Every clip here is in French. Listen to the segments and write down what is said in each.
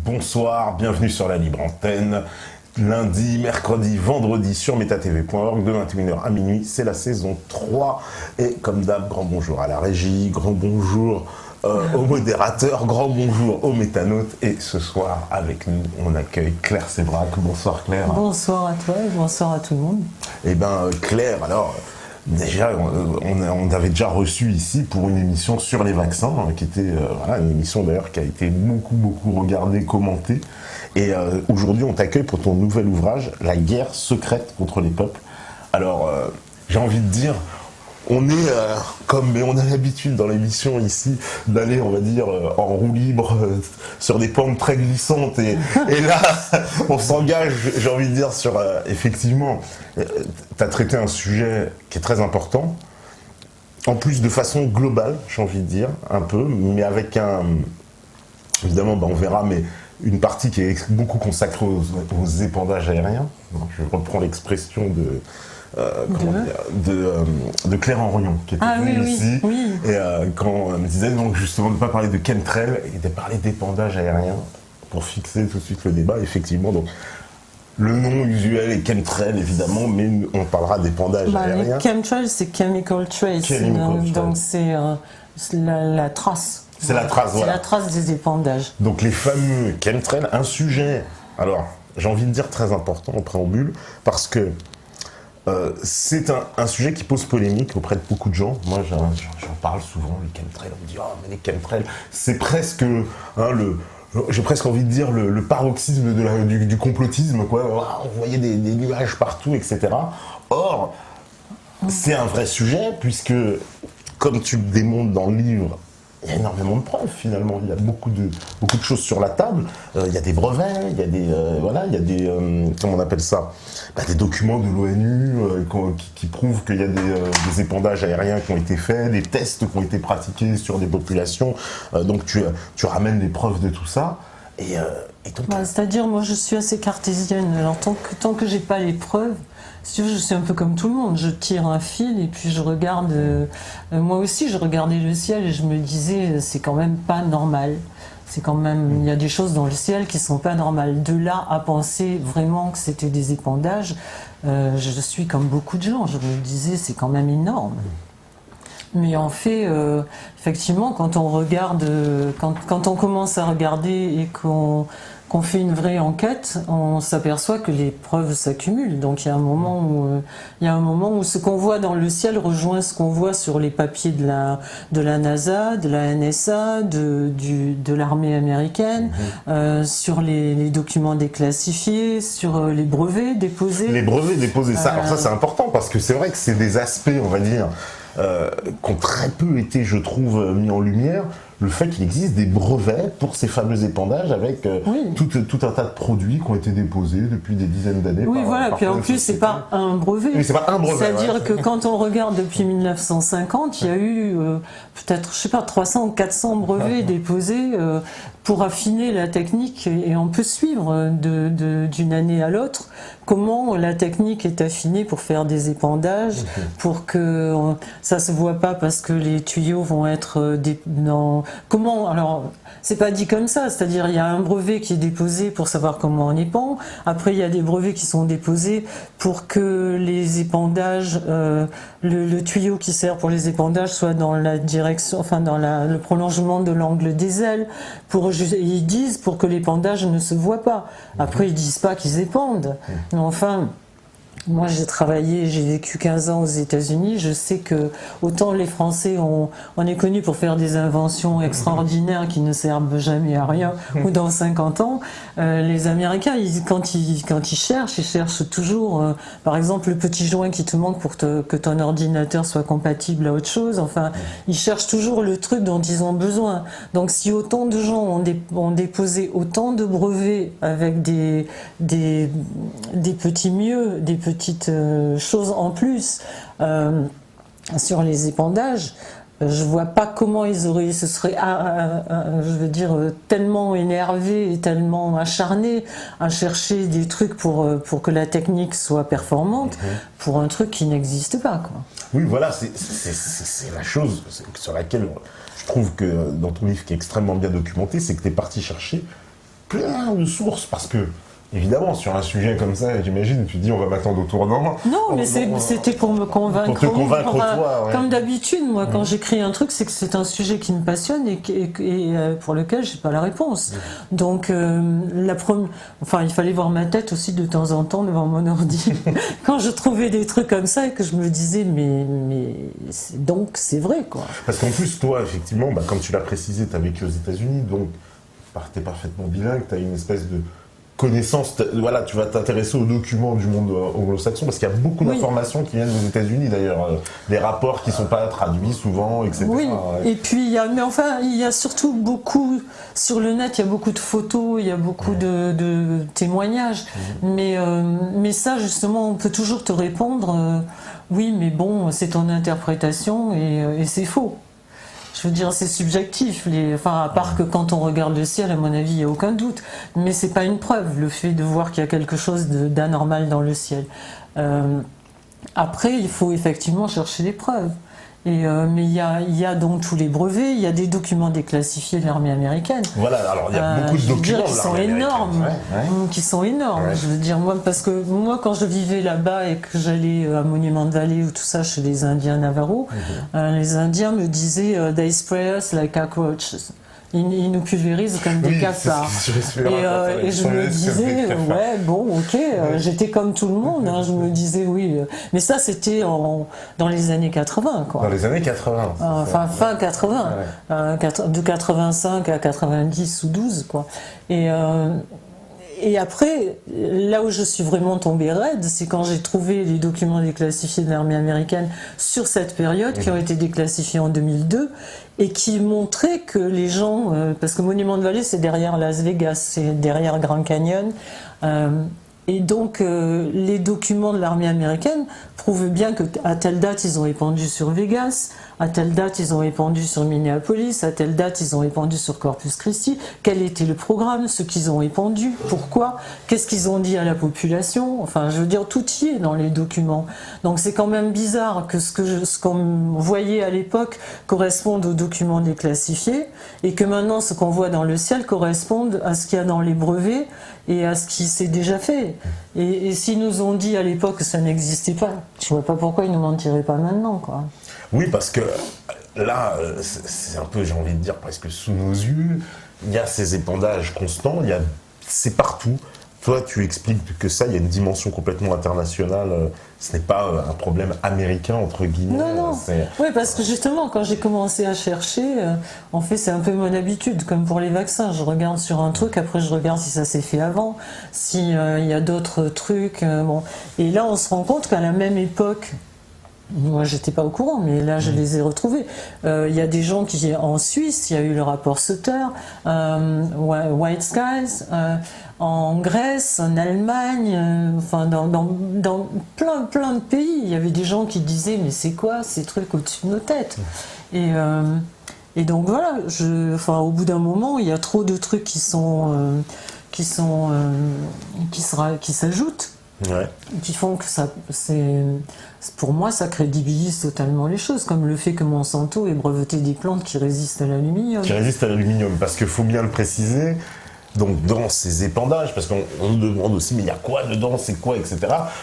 Bonsoir, bienvenue sur la libre antenne. Lundi, mercredi, vendredi sur metatv.org de 21h à minuit, c'est la saison 3. Et comme d'hab, grand bonjour à la régie, grand bonjour aux modérateurs, grand bonjour aux métanautes. Et ce soir, avec nous, on accueille Claire Sébrac. Bonsoir Claire. Bonsoir à toi et bonsoir à tout le monde. Eh bien Claire, alors... Déjà, on avait déjà reçu ici pour une émission sur les vaccins, qui était une émission d'ailleurs qui a été beaucoup regardée, commentée. Et aujourd'hui, on t'accueille pour ton nouvel ouvrage, La guerre secrète contre les peuples. Alors, j'ai envie de dire, on est mais on a l'habitude dans l'émission ici d'aller, on va dire, en roue libre sur des pentes très glissantes et là on s'engage, j'ai envie de dire, sur effectivement, tu as traité un sujet qui est très important, en plus de façon globale, j'ai envie de dire, un peu, mais avec évidemment, on verra, mais une partie qui est beaucoup consacrée aux épandages aériens. Donc, je reprends l'expression de Claire Henrion, qui était venue ici, et quand on me disait donc justement de ne pas parler de chemtrail et de parler d'épandage aérien pour fixer tout de suite le débat, effectivement. Donc, le nom usuel est chemtrail, évidemment, mais on parlera d'épandage aérien. Chemtrail, c'est chemical trace, donc c'est la trace. C'est la trace, voilà. C'est la trace des épandages. Donc les fameux chemtrails, un sujet, alors j'ai envie de dire très important en préambule, parce que c'est un sujet qui pose polémique auprès de beaucoup de gens. Moi, j'en parle souvent, les chemtrails. On me dit, mais les chemtrails, c'est presque, j'ai presque envie de dire, le paroxysme du complotisme, quoi. On voyait des nuages partout, etc. Or, c'est un vrai sujet, puisque, comme tu le démontres dans le livre, il y a énormément de preuves finalement, il y a beaucoup de choses sur la table, il y a des brevets, il y a des comment on appelle ça, des documents de l'ONU qui prouvent qu'il y a des épandages aériens qui ont été faits, des tests qui ont été pratiqués sur des populations, donc tu ramènes les preuves de tout ça, et donc... c'est-à-dire, moi je suis assez cartésienne, alors tant que j'ai pas les preuves, si tu veux, je suis un peu comme tout le monde, je tire un fil et puis je regarde, moi aussi je regardais le ciel et je me disais c'est quand même pas normal, c'est quand même, il y a des choses dans le ciel qui sont pas normales, de là à penser vraiment que c'était des épandages, je suis comme beaucoup de gens, je me disais c'est quand même énorme. Mais en fait, effectivement, quand on regarde, quand on commence à regarder et qu'on fait une vraie enquête, on s'aperçoit que les preuves s'accumulent. Donc il y a un moment où ce qu'on voit dans le ciel rejoint ce qu'on voit sur les papiers de la NASA, de la NSA, de l'armée américaine, sur les documents déclassifiés, sur les brevets déposés. Les brevets déposés, ça, alors ça c'est important parce que c'est vrai que c'est des aspects, on va dire, qui ont très peu été, je trouve, mis en lumière, le fait qu'il existe des brevets pour ces fameux épandages avec tout un tas de produits qui ont été déposés depuis des dizaines d'années. Oui, voilà, puis en plus, c'est pas un brevet. Oui, c'est pas un brevet. C'est-à-dire que quand on regarde depuis 1950, il y a eu peut-être, je sais pas, 300 ou 400 brevets déposés pour affiner la technique et on peut suivre d'une année à l'autre comment la technique est affinée pour faire des épandages, pour que ça se voit pas parce que les tuyaux vont être comment, alors c'est pas dit comme ça, c'est-à-dire il y a un brevet qui est déposé pour savoir comment on épand, après il y a des brevets qui sont déposés pour que les épandages, le tuyau qui sert pour les épandages soit dans la direction, enfin dans le prolongement de l'angle des ailes, ils disent pour que l'épandage ne se voit pas. Après ils disent pas qu'ils épandent, mais enfin... Moi j'ai vécu 15 ans aux États-Unis, je sais que autant les Français on est connus pour faire des inventions extraordinaires qui ne servent jamais à rien, ou dans 50 ans, les Américains quand ils cherchent toujours, par exemple le petit joint qui te manque pour que ton ordinateur soit compatible à autre chose, enfin ils cherchent toujours le truc dont ils ont besoin. Donc si autant de gens ont déposé autant de brevets avec des petits mieux, des petites choses en plus sur les épandages, je vois pas comment se seraient, je veux dire, tellement énervés et tellement acharnés à chercher des trucs pour que la technique soit performante, pour un truc qui n'existe pas, quoi. Oui, voilà, c'est la chose sur laquelle je trouve que dans ton livre qui est extrêmement bien documenté, c'est que tu es parti chercher plein de sources, parce que, évidemment, sur un sujet comme ça, j'imagine, tu te dis, on va m'attendre au tournant. Non, mais c'était pour me convaincre. Pour te convaincre, toi, ouais. Comme d'habitude, moi, quand j'écris un truc, c'est que c'est un sujet qui me passionne et pour lequel j'ai pas la réponse. Donc, il fallait voir ma tête aussi de temps en temps devant mon ordi. Quand je trouvais des trucs comme ça et que je me disais, mais donc c'est vrai, quoi. Parce qu'en plus, toi, effectivement, comme tu l'as précisé, tu as vécu aux États-Unis, donc tu es parfaitement bilingue, tu as une espèce de connaissance, voilà, tu vas t'intéresser aux documents du monde anglo-saxon, parce qu'il y a beaucoup d'informations qui viennent des États-Unis d'ailleurs, des rapports qui ne sont pas traduits souvent, etc. Oui, et puis il y a surtout beaucoup, sur le net, il y a beaucoup de photos, il y a beaucoup de témoignages, mais ça justement, on peut toujours te répondre, oui, mais bon, c'est ton interprétation et c'est faux. Je veux dire, c'est subjectif. À part que quand on regarde le ciel, à mon avis, il n'y a aucun doute. Mais c'est pas une preuve, le fait de voir qu'il y a quelque chose d'anormal dans le ciel. Après, il faut effectivement chercher des preuves. Mais il y a donc tous les brevets, il y a des documents déclassifiés de l'armée américaine. Voilà, alors il y a beaucoup de documents qui sont énormes, qui sont énormes. Ouais. Je veux dire, parce que moi, quand je vivais là-bas et que j'allais à Monument Valley ou tout ça chez les Indiens Navajo, les Indiens me disaient they spray us like cockroaches. Ils nous pulvérisent comme des cafards. Et je me disais, ouais, bon, ok, j'étais comme tout le monde, je me disais, oui. Mais ça, c'était dans les années 80, quoi. Dans les années 80. Fin 80. De 85 à 90 ou 12, quoi. Et après, là où je suis vraiment tombée raide, c'est quand j'ai trouvé les documents déclassifiés de l'armée américaine sur cette période, qui ont été déclassifiés en 2002, et qui montraient que les gens, parce que Monument Valley, c'est derrière Las Vegas, c'est derrière Grand Canyon, et donc les documents de l'armée américaine prouvent bien qu'à telle date ils ont répandu sur Vegas, à telle date ils ont répandu sur Minneapolis, à telle date ils ont répandu sur Corpus Christi, quel était le programme, ce qu'ils ont répandu, pourquoi, qu'est-ce qu'ils ont dit à la population, enfin je veux dire tout y est dans les documents. Donc c'est quand même bizarre que ce qu'on voyait à l'époque corresponde aux documents déclassifiés et que maintenant ce qu'on voit dans le ciel corresponde à ce qu'il y a dans les brevets et à ce qui s'est déjà fait. Et s'ils nous ont dit à l'époque que ça n'existait pas, je vois pas pourquoi ils ne mentiraient pas maintenant, quoi. Oui, parce que là, c'est un peu, j'ai envie de dire, presque sous nos yeux, il y a ces épandages constants, c'est partout. Toi, tu expliques que ça, il y a une dimension complètement internationale. Ce n'est pas un problème américain, entre guillemets. Non. Oui, parce que justement, quand j'ai commencé à chercher, en fait, c'est un peu mon habitude, comme pour les vaccins. Je regarde sur un truc, après je regarde si ça s'est fait avant, s'il y a d'autres trucs. Bon. Et là, on se rend compte qu'à la même époque, moi, j'étais pas au courant, mais là, je les ai retrouvés. Il y a des gens qui, en Suisse, il y a eu le rapport Sutter, White Skies, en Grèce, en Allemagne, dans plein de pays, il y avait des gens qui disaient, mais c'est quoi ces trucs au-dessus de nos têtes? Et donc voilà, au bout d'un moment, il y a trop de trucs qui s'ajoutent. Ouais. Qui font que pour moi, ça crédibilise totalement les choses, comme le fait que Monsanto ait breveté des plantes qui résistent à l'aluminium. Qui résistent à l'aluminium, parce qu'il faut bien le préciser. Donc dans ces épandages, parce qu'on nous demande aussi, mais il y a quoi dedans, c'est quoi, etc.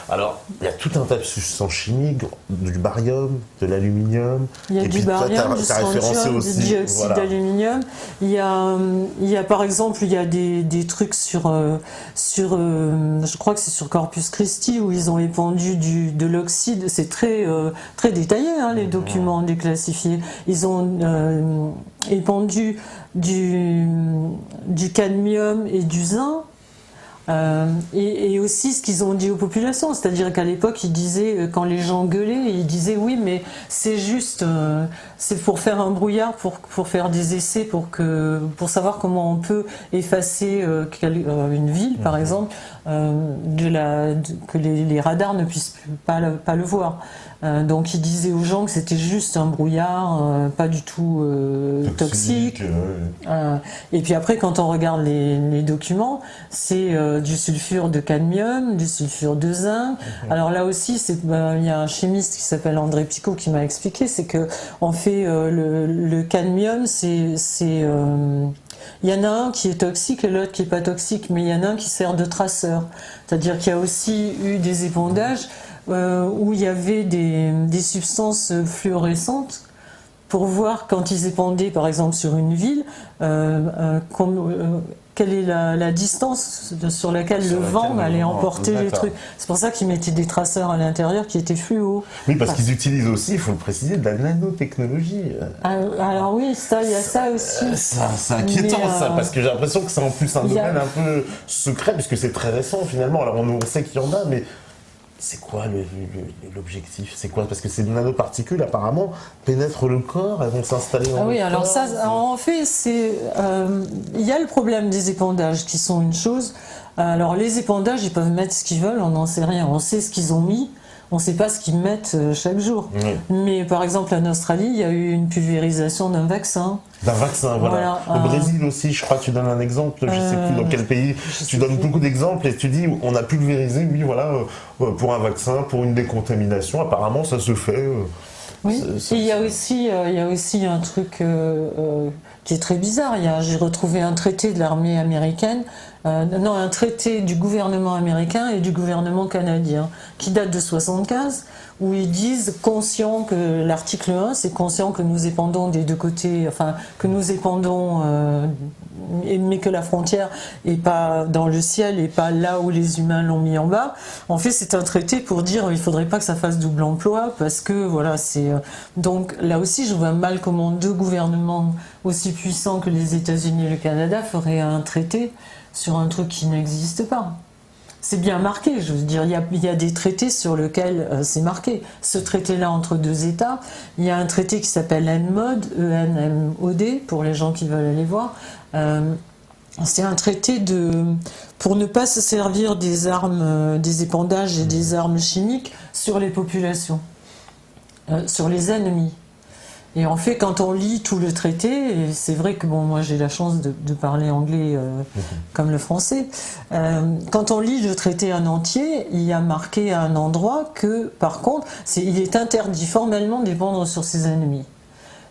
Alors, il y a tout un tas de substances chimiques, du barium, de l'aluminium. Il y a du barium, du strontium, du dioxyde d'aluminium. Il y a par exemple, il y a des trucs sur je crois que c'est sur Corpus Christi, où ils ont épandu de l'oxyde. C'est très détaillé, les documents déclassifiés. Ils ont épandu du cadmium et du zinc, et aussi ce qu'ils ont dit aux populations, c'est-à-dire qu'à l'époque ils disaient, quand les gens gueulaient, ils disaient oui, mais c'est juste c'est pour faire un brouillard, pour faire des essais, pour savoir comment on peut effacer une ville par exemple, que les radars ne puissent pas le voir. Donc ils disaient aux gens que c'était juste un brouillard, pas du tout toxique. Et puis après, quand on regarde les documents, c'est du sulfure de cadmium, du sulfure de zinc. Alors là aussi, il y a un chimiste qui s'appelle André Picot qui m'a expliqué, c'est que on fait le cadmium, Il y en a un qui est toxique et l'autre qui est pas toxique, mais il y en a un qui sert de traceur. C'est-à-dire qu'il y a aussi eu des épandages où il y avait des substances fluorescentes pour voir quand ils épandaient par exemple sur une ville, quelle est la distance sur laquelle le vent allait emporter les trucs. C'est pour ça qu'ils mettaient des traceurs à l'intérieur qui étaient fluo. Oui, parce qu'ils utilisent aussi, il faut le préciser, de la nanotechnologie. Alors oui, il y a ça aussi. C'est inquiétant ça, parce que j'ai l'impression que c'est en plus un domaine un peu secret, puisque c'est très récent finalement. Alors on sait qu'il y en a, mais c'est quoi l'objectif? C'est quoi? Parce que ces nanoparticules, apparemment, pénètrent le corps, elles vont s'installer dans le corps. Alors ça, en fait, il y a le problème des épandages qui sont une chose. Alors les épandages, ils peuvent mettre ce qu'ils veulent, on n'en sait rien. On sait ce qu'ils ont mis, on ne sait pas ce qu'ils mettent chaque jour. Oui. Mais par exemple, en Australie, il y a eu une pulvérisation d'un vaccin. D'un vaccin, voilà. Au Brésil aussi, je crois, tu donnes un exemple, je ne sais plus dans quel pays, tu donnes beaucoup d'exemples et tu dis on a pulvérisé, oui, voilà, pour un vaccin, pour une décontamination, apparemment ça se fait. Oui, et il y a aussi un truc qui est très bizarre. J'ai retrouvé un traité de l'armée américaine, un traité du gouvernement américain et du gouvernement canadien, qui date de 1975, où ils disent, conscient que l'article 1, c'est conscient que nous épandons des deux côtés, enfin, que nous épandons, mais que la frontière est pas dans le ciel et pas là où les humains l'ont mis en bas. En fait, c'est un traité pour dire il faudrait pas que ça fasse double emploi, parce que voilà, donc là aussi, je vois mal comment deux gouvernements aussi puissants que les États-Unis et le Canada feraient un traité sur un truc qui n'existe pas. C'est bien marqué, je veux dire, il y a des traités sur lesquels c'est marqué. Ce traité-là entre deux États, il y a un traité qui s'appelle ENMOD, E-N-M-O-D, pour les gens qui veulent aller voir. C'est un traité pour ne pas se servir des armes, des épandages et des armes chimiques sur les populations, sur les ennemis. Et en fait, quand on lit tout le traité, et c'est vrai que moi j'ai la chance de parler anglais comme le français, quand on lit le traité en entier, il y a marqué à un endroit que, par contre, il est interdit formellement d'épandre sur ses ennemis.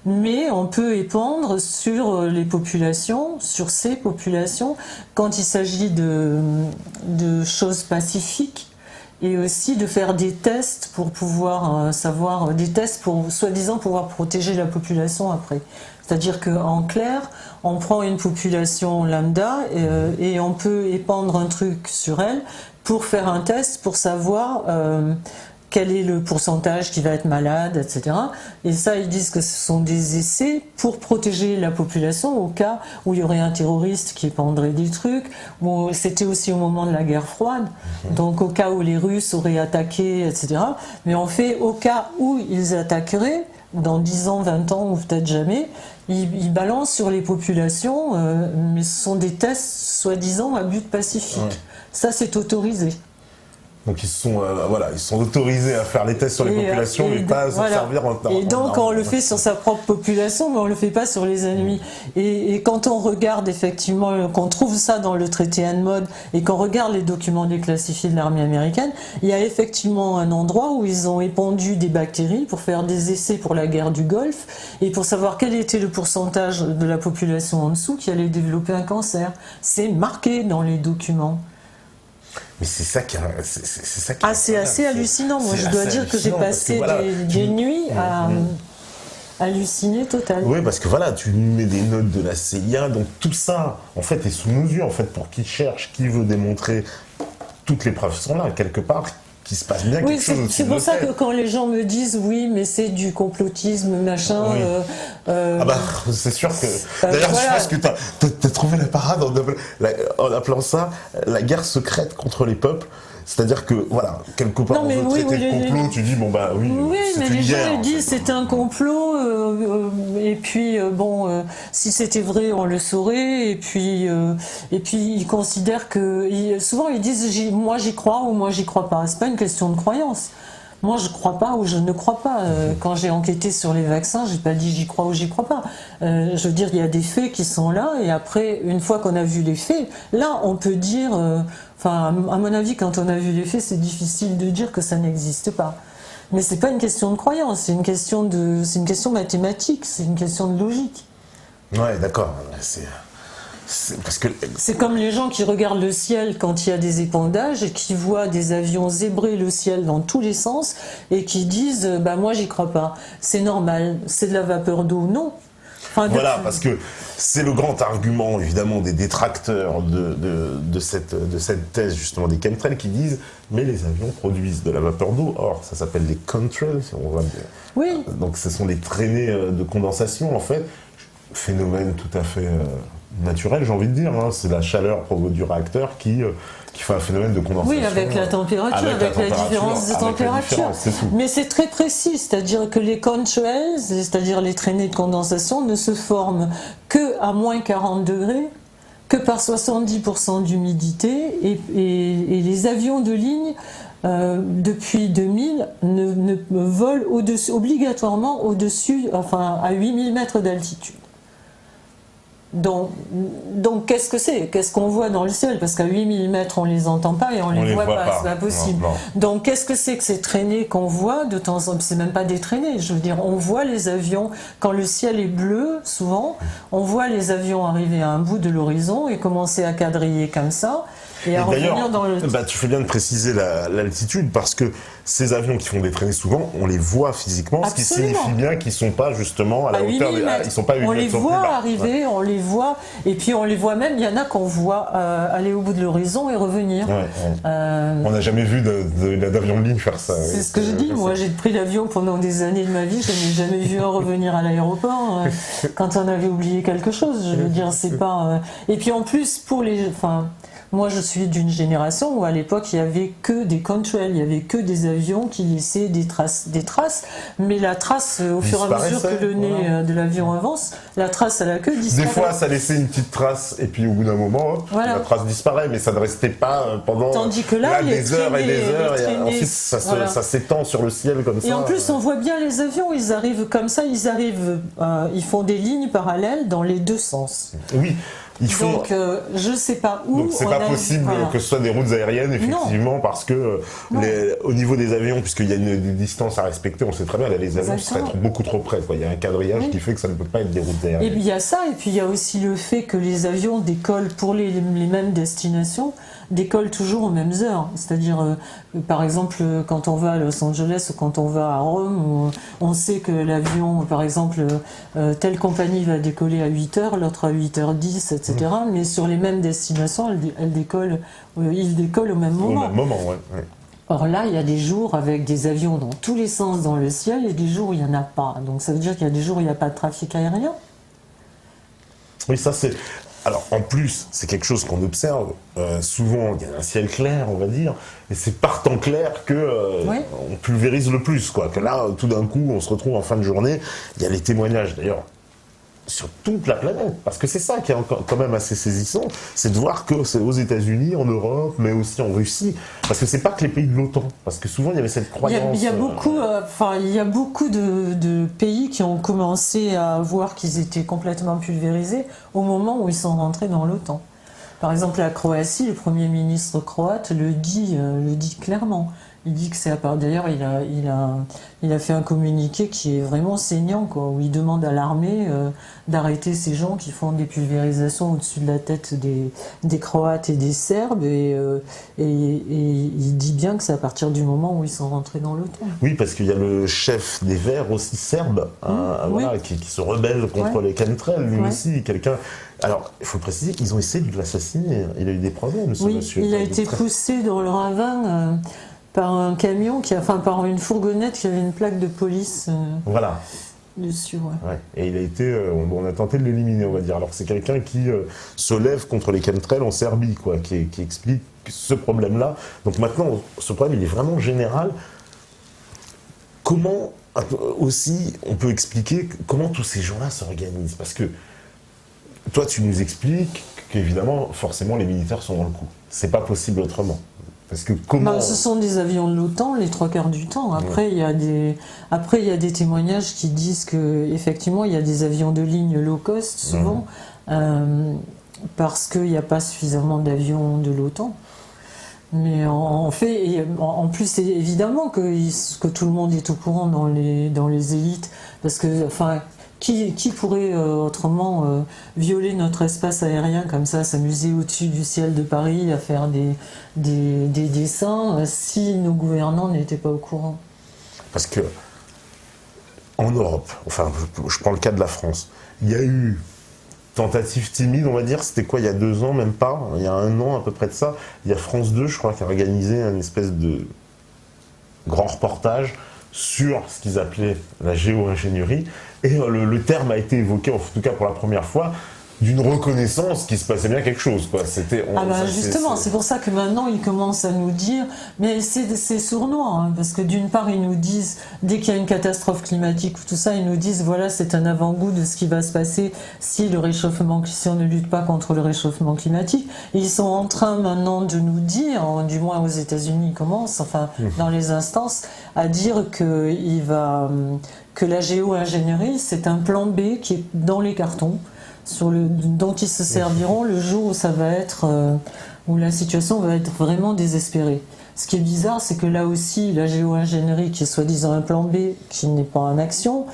Mais on peut épandre sur les populations, sur ces populations, quand il s'agit de choses pacifiques, et aussi de faire des tests pour pouvoir savoir, des tests pour soi-disant pouvoir protéger la population après. C'est-à-dire qu'en clair, on prend une population lambda et on peut épandre un truc sur elle pour faire un test pour savoir quel est le pourcentage qui va être malade, etc. Et ça, ils disent que ce sont des essais pour protéger la population au cas où il y aurait un terroriste qui épandrait des trucs. Bon, c'était aussi au moment de la guerre froide, donc au cas où les Russes auraient attaqué, etc. Mais en fait, au cas où ils attaqueraient, dans 10 ans, 20 ans ou peut-être jamais, ils balancent sur les populations, mais ce sont des tests soi-disant à but pacifique. Ouais. Ça, c'est autorisé. Donc ils sont autorisés à faire les tests sur les populations, mais pas à s'en servir en temps. Et donc on le fait sur sa propre population, mais on le fait pas sur les ennemis. Et quand on regarde effectivement, qu'on trouve ça dans le traité ENMOD, et qu'on regarde les documents déclassifiés de l'armée américaine, il y a effectivement un endroit où ils ont épandu des bactéries pour faire des essais pour la guerre du Golfe, et pour savoir quel était le pourcentage de la population en dessous qui allait développer un cancer. C'est marqué dans les documents. Mais c'est ça qui c'est assez hallucinant. Moi, je dois dire que j'ai passé des nuits à halluciner totalement. Oui, parce que voilà, tu mets des notes de la CIA, donc tout ça, en fait, est sous nos yeux, en fait, pour qui cherche, qui veut démontrer, toutes les preuves sont là, quelque part, qu'il se passe bien quelque chose. C'est pour ça que quand les gens me disent oui, mais c'est du complotisme, machin. Oui. C'est sûr que. D'ailleurs, je pense que t'as trouvé la parade en appelant ça la guerre secrète contre les peuples. C'est-à-dire que, voilà, quelque part, on veut traiter le complot, tu dis, bon, bah oui, c'est mais une les guerre. gens disent c'est un complot, et puis, si c'était vrai, on le saurait, et puis ils considèrent que. Souvent, ils disent, moi j'y crois ou moi j'y crois pas. C'est pas une question de croyance. Moi, je crois pas ou je ne crois pas. Quand j'ai enquêté sur les vaccins, j'ai pas dit j'y crois ou j'y crois pas. Je veux dire, il y a des faits qui sont là, et après, une fois qu'on a vu les faits, là, on peut dire. À mon avis, quand on a vu les faits, c'est difficile de dire que ça n'existe pas. Mais c'est pas une question de croyance, c'est une question mathématique, c'est une question de logique. Ouais, d'accord. Parce que C'est comme les gens qui regardent le ciel quand il y a des épandages et qui voient des avions zébrer le ciel dans tous les sens et qui disent bah moi j'y crois pas, c'est normal, c'est de la vapeur d'eau. Non. Enfin, voilà, parce que c'est le grand argument évidemment des détracteurs de cette thèse justement des chemtrails qui disent mais les avions produisent de la vapeur d'eau. Or ça s'appelle les contrails, si on va dire. Oui. Donc ce sont les traînées de condensation en fait, phénomène tout à fait naturel, j'ai envie de dire. Hein. C'est la chaleur du réacteur qui fait un phénomène de condensation. Oui, avec la température, avec la différence de température. Mais c'est très précis, c'est-à-dire que les contrails, c'est-à-dire les traînées de condensation, ne se forment que à moins 40 degrés, que par 70% d'humidité, et les avions de ligne depuis 2000 ne volent obligatoirement au-dessus, enfin à 8000 mètres d'altitude. Donc qu'est-ce que c'est? Qu'est-ce qu'on voit dans le ciel? Parce qu'à 8000 mètres, on les entend pas et on les voit pas, c'est pas possible. Non. Donc qu'est-ce que c'est que ces traînées qu'on voit de temps en temps? C'est même pas des traînées, je veux dire, on voit les avions, quand le ciel est bleu, souvent, on voit les avions arriver à un bout de l'horizon et commencer à quadriller comme ça. Et d'ailleurs, tu fais bien de préciser l'altitude parce que ces avions qui font des traînées souvent, on les voit physiquement, absolument. Ce qui signifie bien qu'ils sont pas justement à la hauteur, ils sont pas 8 on mètres. Les voit arriver, on les voit, et puis on les voit même. Il y en a qu'on voit aller au bout de l'horizon et revenir. On n'a jamais vu d'avion de ligne faire ça. C'est ce que je dis. Moi, j'ai pris l'avion pendant des années de ma vie. Je n'ai jamais vu un revenir à l'aéroport quand on avait oublié quelque chose. Je veux dire, c'est pas. Et puis en plus, moi, je suis d'une génération où à l'époque, il n'y avait que des contrails, il n'y avait que des avions qui laissaient des traces, mais la trace, au fur et à mesure que le nez de l'avion avance, la trace à la queue disparaît. Des fois, ça laissait une petite trace, et puis au bout d'un moment, la trace disparaît, mais ça ne restait pas pendant tandis que là, des heures et des heures, et ensuite ça s'étend sur le ciel comme ça. Et en plus, on voit bien les avions, ils arrivent comme ça, ils font des lignes parallèles dans les deux sens. Oui. Donc, je sais pas où. Donc, c'est pas possible que ce soit des routes aériennes, effectivement, non. Parce que au niveau des avions, puisqu'il y a des distances à respecter, on sait très bien, là, les avions seraient beaucoup trop près. Il y a un quadrillage qui fait que ça ne peut pas être des routes aériennes. Et puis il y a ça, et puis il y a aussi le fait que les avions décollent pour les mêmes destinations, décollent toujours aux mêmes heures. C'est-à-dire, par exemple, quand on va à Los Angeles ou quand on va à Rome, on sait que l'avion, par exemple, telle compagnie va décoller à 8h, l'autre à 8h10, etc. Mais sur les mêmes destinations, ils décollent au même moment. Au même moment, ouais. Or là, il y a des jours avec des avions dans tous les sens dans le ciel et des jours où il n'y en a pas. Donc ça veut dire qu'il y a des jours où il n'y a pas de trafic aérien. Oui, ça c'est... Alors en plus, c'est quelque chose qu'on observe. Souvent, il y a un ciel clair, on va dire, et c'est par temps clair que on pulvérise le plus, quoi. Que là, tout d'un coup, on se retrouve en fin de journée. Il y a les témoignages, d'ailleurs, sur toute la planète, parce que c'est ça qui est quand même assez saisissant, c'est de voir que c'est aux États-Unis, en Europe, mais aussi en Russie, parce que c'est pas que les pays de l'OTAN, parce que souvent il y avait cette croyance. Il y a beaucoup de pays qui ont commencé à voir qu'ils étaient complètement pulvérisés au moment où ils sont rentrés dans l'OTAN. Par exemple, la Croatie, le Premier ministre croate le dit clairement. Il dit que c'est à part. D'ailleurs, il a fait un communiqué qui est vraiment saignant, quoi, où il demande à l'armée d'arrêter ces gens qui font des pulvérisations au-dessus de la tête des Croates et des Serbes, et il dit bien que c'est à partir du moment où ils sont rentrés dans l'OTAN. Oui, parce qu'il y a le chef des Verts aussi serbe, qui se rebelle contre les chemtrails, lui aussi, quelqu'un. Alors, il faut préciser, ils ont essayé de l'assassiner. Il a eu des problèmes, ce monsieur. Il a été poussé dans le ravin par un camion, par une fourgonnette qui avait une plaque de police dessus. Ouais. Et il a été, on a tenté de l'éliminer, on va dire. Alors, c'est quelqu'un qui se lève contre les chemtrails en Serbie, quoi, qui explique ce problème-là. Donc maintenant, ce problème, il est vraiment général. Comment aussi on peut expliquer comment tous ces gens-là s'organisent? Parce que toi, tu nous expliques qu'évidemment, forcément, les militaires sont dans le coup. C'est pas possible autrement. Parce que comment... ce sont des avions de l'OTAN les 3/4 du temps. Après, il y a des témoignages qui disent qu'effectivement, il y a des avions de ligne low cost, souvent, parce qu'il n'y a pas suffisamment d'avions de l'OTAN. Mais en fait, en plus, c'est évidemment que tout le monde est au courant dans les élites, parce que, Qui pourrait autrement violer notre espace aérien comme ça, s'amuser au-dessus du ciel de Paris à faire des dessins si nos gouvernants n'étaient pas au courant? Parce que en Europe, enfin je prends le cas de la France, il y a eu tentative timide, on va dire, c'était quoi, il y a 2 ans, même pas, il y a 1 an à peu près de ça, il y a France 2, je crois, qui a organisé une espèce de grand reportage sur ce qu'ils appelaient la géo-ingénierie, et le terme a été évoqué, en tout cas pour la première fois, d'une reconnaissance qu'il se passait bien quelque chose, quoi. Justement, c'est pour ça que maintenant ils commencent à nous dire, mais c'est sournois, hein, parce que d'une part ils nous disent, dès qu'il y a une catastrophe climatique ou tout ça, ils nous disent voilà, c'est un avant-goût de ce qui va se passer si on ne lutte pas contre le réchauffement climatique. Et ils sont en train maintenant de nous dire, du moins aux États-Unis ils commencent, enfin dans les instances, à dire que la géo-ingénierie c'est un plan B qui est dans les cartons, dont ils se serviront le jour où ça va être, où la situation va être vraiment désespérée. Ce qui est bizarre, c'est que là aussi, la géo-ingénierie, qui est soi-disant un plan B, qui n'est pas en action,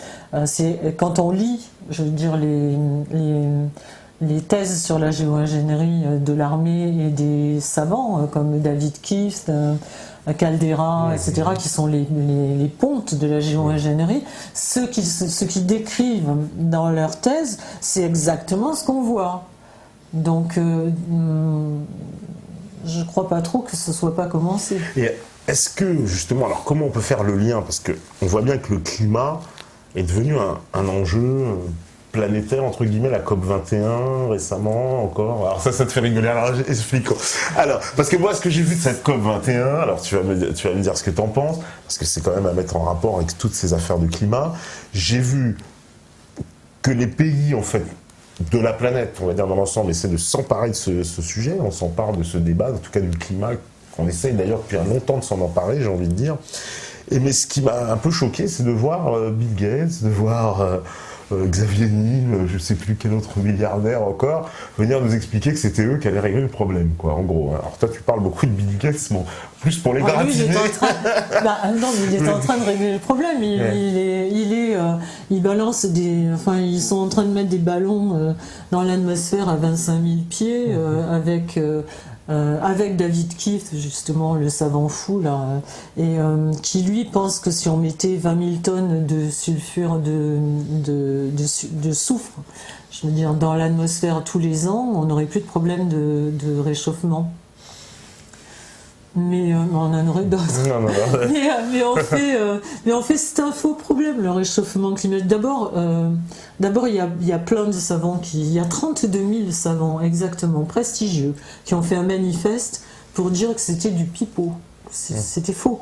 c'est quand on lit, je veux dire, les thèses sur la géo-ingénierie de l'armée et des savants, comme David Kieft, Caldera, etc., qui sont les pontes de la géo-ingénierie, ceux qui décrivent dans leur thèse, c'est exactement ce qu'on voit. Donc, je crois pas trop que ce soit pas commencé. Et est-ce que, justement, alors comment on peut faire le lien? Parce qu'on voit bien que le climat est devenu un enjeu planétaire, entre guillemets, la COP21 récemment encore. Alors ça te fait rigoler, alors explique. Alors, parce que moi, ce que j'ai vu de cette COP21, alors tu vas me dire ce que t'en penses, parce que c'est quand même à mettre en rapport avec toutes ces affaires de climat. J'ai vu que les pays, en fait, de la planète, on va dire dans l'ensemble, essaient de s'emparer de ce sujet, on s'empare de ce débat, en tout cas du climat, qu'on essaye d'ailleurs depuis longtemps de s'en emparer, j'ai envie de dire. Mais ce qui m'a un peu choqué, c'est de voir Bill Gates, de voir Xavier Niel, je ne sais plus quel autre milliardaire encore, venir nous expliquer que c'était eux qui allaient régler le problème, quoi, en gros. Alors toi, tu parles beaucoup de Bill Gates, bon, plus pour les baratiner. Il est en train de régler le problème. Il balance ils sont en train de mettre des ballons dans l'atmosphère à 25 000 pieds avec David Kieft, justement, le savant fou, là, et qui lui pense que si on mettait 20 000 tonnes de sulfure de soufre, je veux dire, dans l'atmosphère tous les ans, on n'aurait plus de problème de réchauffement. Mais on en aurait d'autres. Mais en fait, c'est un faux problème, le réchauffement climatique. D'abord, il y a plein de savants il y a 32 000 savants exactement prestigieux qui ont fait un manifeste pour dire que c'était du pipeau. C'était faux.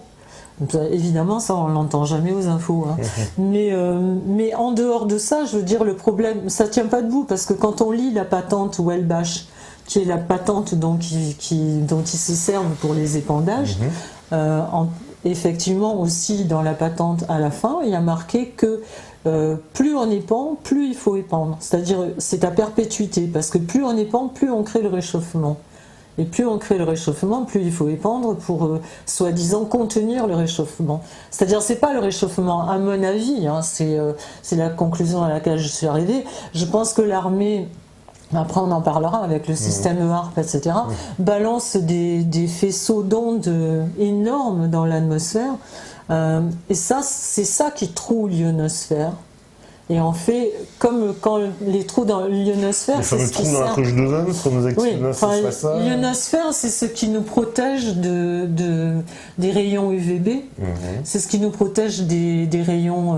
Donc, évidemment, ça, on l'entend jamais aux infos. Hein. Mais en dehors de ça, je veux dire, le problème, ça tient pas debout, parce que quand on lit la patente Welbach, qui est la patente dont ils se servent pour les épandages, effectivement aussi dans la patente à la fin, il y a marqué que plus on épand, plus il faut épandre. C'est-à-dire, c'est à perpétuité, parce que plus on épand, plus on crée le réchauffement. Et plus on crée le réchauffement, plus il faut épandre pour, soi-disant, contenir le réchauffement. C'est-à-dire, c'est pas le réchauffement, à mon avis, hein, c'est la conclusion à laquelle je suis arrivée. Je pense que l'armée, après on en parlera avec le système EARP, etc., balance des faisceaux d'ondes énormes dans l'atmosphère. Et ça, c'est ça qui troue l'ionosphère. Et on fait comme quand les trous dans l'ionosphère. Les fameux trous dans la couche d'ozone, ce qu'on nous explique. Oui, l'ionosphère, c'est ce qui nous protège des rayons UVB. C'est ce qui nous protège des rayons,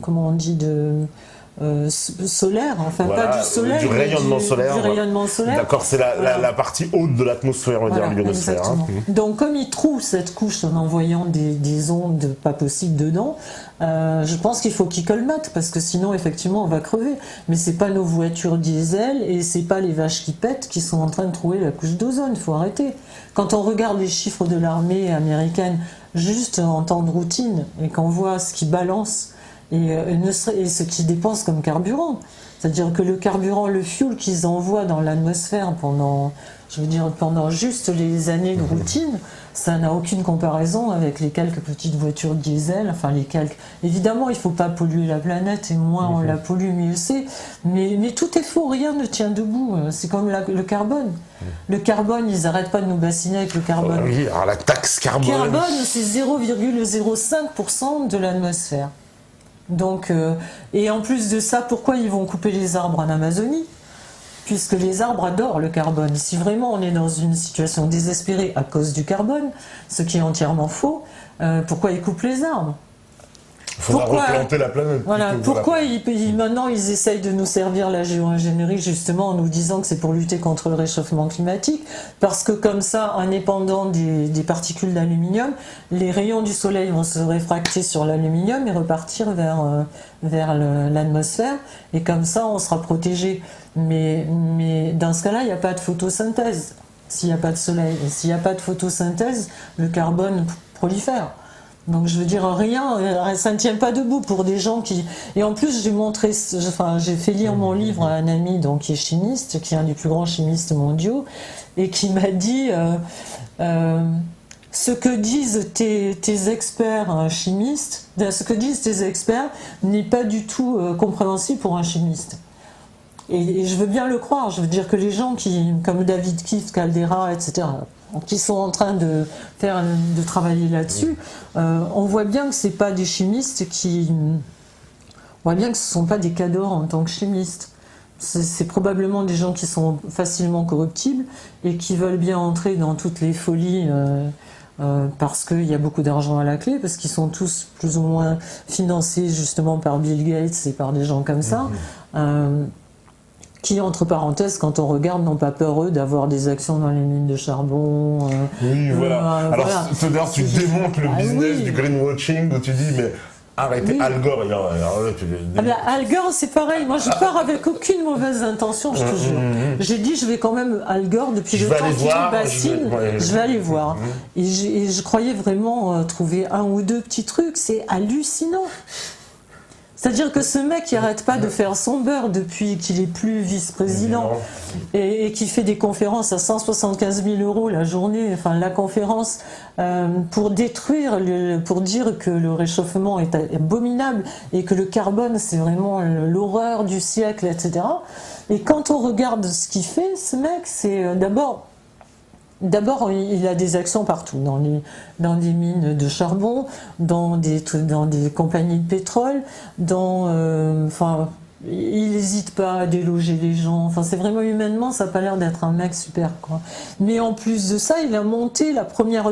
comment on dit, solaire, enfin voilà, pas du soleil, du rayonnement solaire. Du rayonnement solaire. D'accord, c'est la partie haute de l'atmosphère, on va dire, l'ionosphère. Donc comme il trouve cette couche en envoyant des ondes pas possibles dedans, je pense qu'il faut qu'il colmate, parce que sinon effectivement on va crever. Mais c'est pas nos voitures diesel et c'est pas les vaches qui pètent qui sont en train de trouver la couche d'ozone, faut arrêter. Quand on regarde les chiffres de l'armée américaine juste en temps de routine et qu'on voit ce qu'ils balancent et ce qu'ils dépensent comme carburant. C'est-à-dire que le carburant, le fuel qu'ils envoient dans l'atmosphère pendant, Je veux dire, pendant juste les années de routine, ça n'a aucune comparaison avec les quelques petites voitures diesel, enfin les quelques... Évidemment, il ne faut pas polluer la planète, et moins on la pollue, mieux c'est. Mais tout est faux, rien ne tient debout. C'est comme le carbone. Le carbone, ils n'arrêtent pas de nous bassiner avec le carbone. Oui, alors la taxe carbone. Le carbone, c'est 0,05% de l'atmosphère. Donc, et en plus de ça, pourquoi ils vont couper les arbres en Amazonie ? Puisque les arbres adorent le carbone. Si vraiment on est dans une situation désespérée à cause du carbone, ce qui est entièrement faux, pourquoi ils coupent les arbres ? Il faudra replanter la planète. Voilà. Pourquoi maintenant ils essayent de nous servir la géo-ingénierie justement en nous disant que c'est pour lutter contre le réchauffement climatique? Parce que comme ça, indépendant des particules d'aluminium, les rayons du soleil vont se réfracter sur l'aluminium et repartir vers l'atmosphère. Et comme ça, on sera protégé. Mais dans ce cas-là, il n'y a pas de photosynthèse. S'il n'y a pas de soleil, et s'il n'y a pas de photosynthèse, le carbone prolifère. Donc je veux dire, rien, ça ne tient pas debout pour des gens qui... Et en plus, j'ai fait lire mon livre à un ami donc, qui est chimiste, qui est un des plus grands chimistes mondiaux, et qui m'a dit ce que disent tes experts chimistes, ce que disent tes experts n'est pas du tout compréhensible pour un chimiste. Et je veux bien le croire, je veux dire que les gens comme David Keith, Caldera, etc., qui sont en train de travailler là-dessus, on voit bien que c'est pas des chimistes on voit bien que ce sont pas des cadors en tant que chimistes. C'est probablement des gens qui sont facilement corruptibles et qui veulent bien entrer dans toutes les folies parce qu'il y a beaucoup d'argent à la clé, parce qu'ils sont tous plus ou moins financés justement par Bill Gates et par des gens comme ça. Qui, entre parenthèses, quand on regarde, n'ont pas peur, eux, d'avoir des actions dans les mines de charbon. Oui, voilà. Alors, d'ailleurs, tu démontes le business du greenwashing, où tu dis, mais arrêtez, Al Gore. Al Gore, c'est pareil. Moi, je pars avec aucune mauvaise intention, je te jure. J'ai dit, je vais quand même, Al Gore, depuis le temps qu'il me bassine, je vais aller voir. Et je croyais vraiment trouver un ou deux petits trucs. C'est hallucinant. C'est-à-dire que ce mec qui n'arrête pas de faire son beurre depuis qu'il est plus vice-président et qui fait des conférences à 175 000 € la journée, enfin la conférence, pour pour dire que le réchauffement est abominable et que le carbone c'est vraiment l'horreur du siècle, etc. Et quand on regarde ce qu'il fait, ce mec, c'est D'abord, il a des actions partout, dans des mines de charbon, dans des compagnies de pétrole, il n'hésite pas à déloger les gens. Enfin, c'est vraiment humainement, ça n'a pas l'air d'être un mec super, quoi. Mais en plus de ça, il a monté la première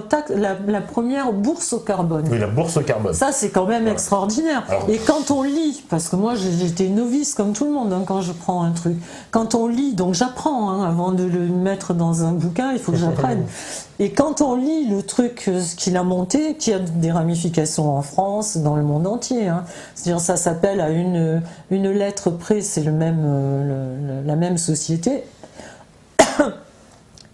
bourse au carbone. Oui, la bourse au carbone. Ça, c'est quand même extraordinaire. Et quand on lit, parce que moi, j'étais novice comme tout le monde quand je prends un truc. Quand on lit, donc j'apprends, avant de le mettre dans un bouquin, il faut que j'apprenne. Et quand on lit le truc qu'il a monté, qui a des ramifications en France, dans le monde entier, c'est-à-dire ça s'appelle à une lettre près, c'est la même société.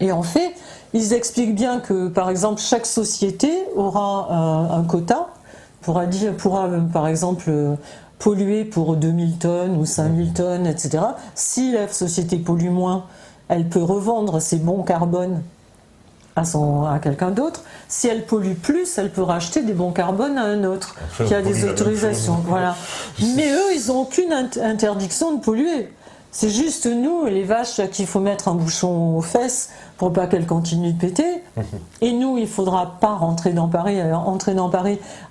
Et en fait, ils expliquent bien que, par exemple, chaque société aura un quota, pourra par exemple polluer pour 2000 tonnes ou 5000 tonnes, etc. Si la société pollue moins, elle peut revendre ses bons carbone à quelqu'un d'autre. Si elle pollue plus, elle peut racheter des bons carbone à un autre qui a des autorisations. Voilà. Mais eux, ils n'ont aucune interdiction de polluer. C'est juste nous, les vaches, qu'il faut mettre un bouchon aux fesses pour pas qu'elles continuent de péter. Et nous, il faudra pas entrer dans Paris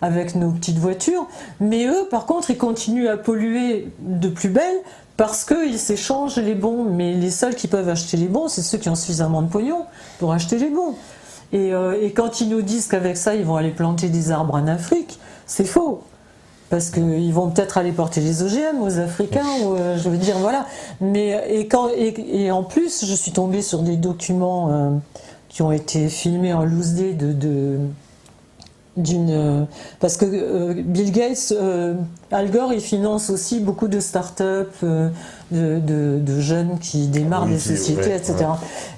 avec nos petites voitures. Mais eux, par contre, ils continuent à polluer de plus belle parce qu'ils s'échangent les bons. Mais les seuls qui peuvent acheter les bons, c'est ceux qui ont suffisamment de pognon pour acheter les bons. Et quand ils nous disent qu'avec ça, ils vont aller planter des arbres en Afrique, c'est faux. Parce qu'ils vont peut-être aller porter les OGM aux Africains, je veux dire, voilà. Et en plus, je suis tombée sur des documents qui ont été filmés en loose day parce que Bill Gates, Al Gore, il finance aussi beaucoup de start-up, de jeunes qui démarrent des sociétés, etc. Ouais.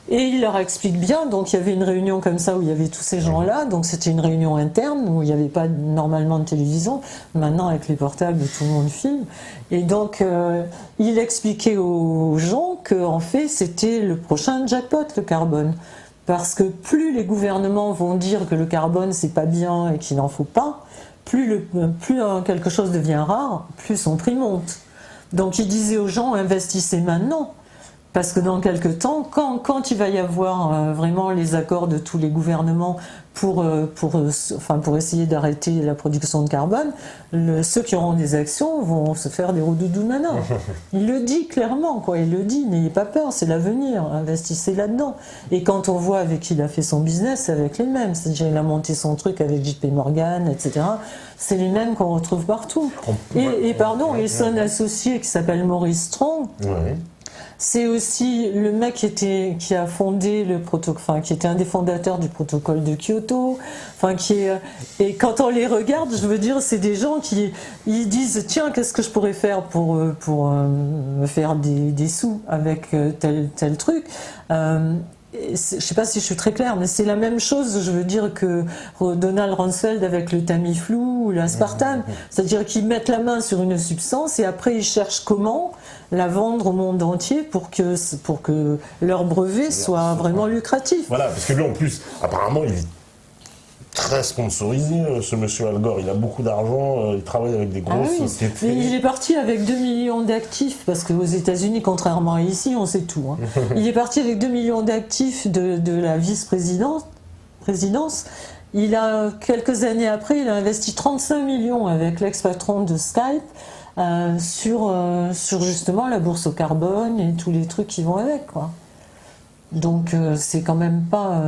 Et il leur explique bien, donc il y avait une réunion comme ça où il y avait tous ces gens-là, donc c'était une réunion interne où il n'y avait pas normalement de télévision. Maintenant, avec les portables, tout le monde filme. Et donc, il expliquait aux gens qu'en fait, c'était le prochain jackpot, le carbone. Parce que plus les gouvernements vont dire que le carbone c'est pas bien et qu'il n'en faut pas, plus quelque chose devient rare, plus son prix monte. Donc il disait aux gens, investissez maintenant. Parce que dans quelques temps, quand il va y avoir vraiment les accords de tous les gouvernements pour essayer d'arrêter la production de carbone, ceux qui auront des actions vont se faire des rodoudous nana. Il le dit clairement, quoi. Il le dit, n'ayez pas peur, c'est l'avenir, investissez là-dedans. Et quand on voit avec qui il a fait son business, c'est avec les mêmes. C'est-à-dire il a monté son truc avec JP Morgan, etc. C'est les mêmes qu'on retrouve partout. Et son associé qui s'appelle Maurice Strong. Ouais. C'est aussi le mec qui a fondé le protocole, qui était un des fondateurs du protocole de Kyoto. Et quand on les regarde, je veux dire, c'est des gens qui ils disent tiens, qu'est-ce que je pourrais faire pour me faire des sous avec tel truc. Je ne sais pas si je suis très claire, mais c'est la même chose, je veux dire, que Donald Rumsfeld avec le Tamiflu ou l'aspartame. C'est-à-dire qu'ils mettent la main sur une substance et après ils cherchent comment la vendre au monde entier pour que leur brevet soit vraiment lucratif. Voilà, parce que lui en plus, apparemment, il est très sponsorisé, ce monsieur Al Gore. Il a beaucoup d'argent, il travaille avec des grosses sociétés. Il est parti avec 2 millions d'actifs, parce qu'aux États-Unis, contrairement à ici, on sait tout. Hein. Il est parti avec 2 millions d'actifs de la vice-présidence. Il a, quelques années après, il a investi 35 millions avec l'ex-patron de Skype sur justement la bourse au carbone et tous les trucs qui vont avec, quoi. Donc c'est quand même pas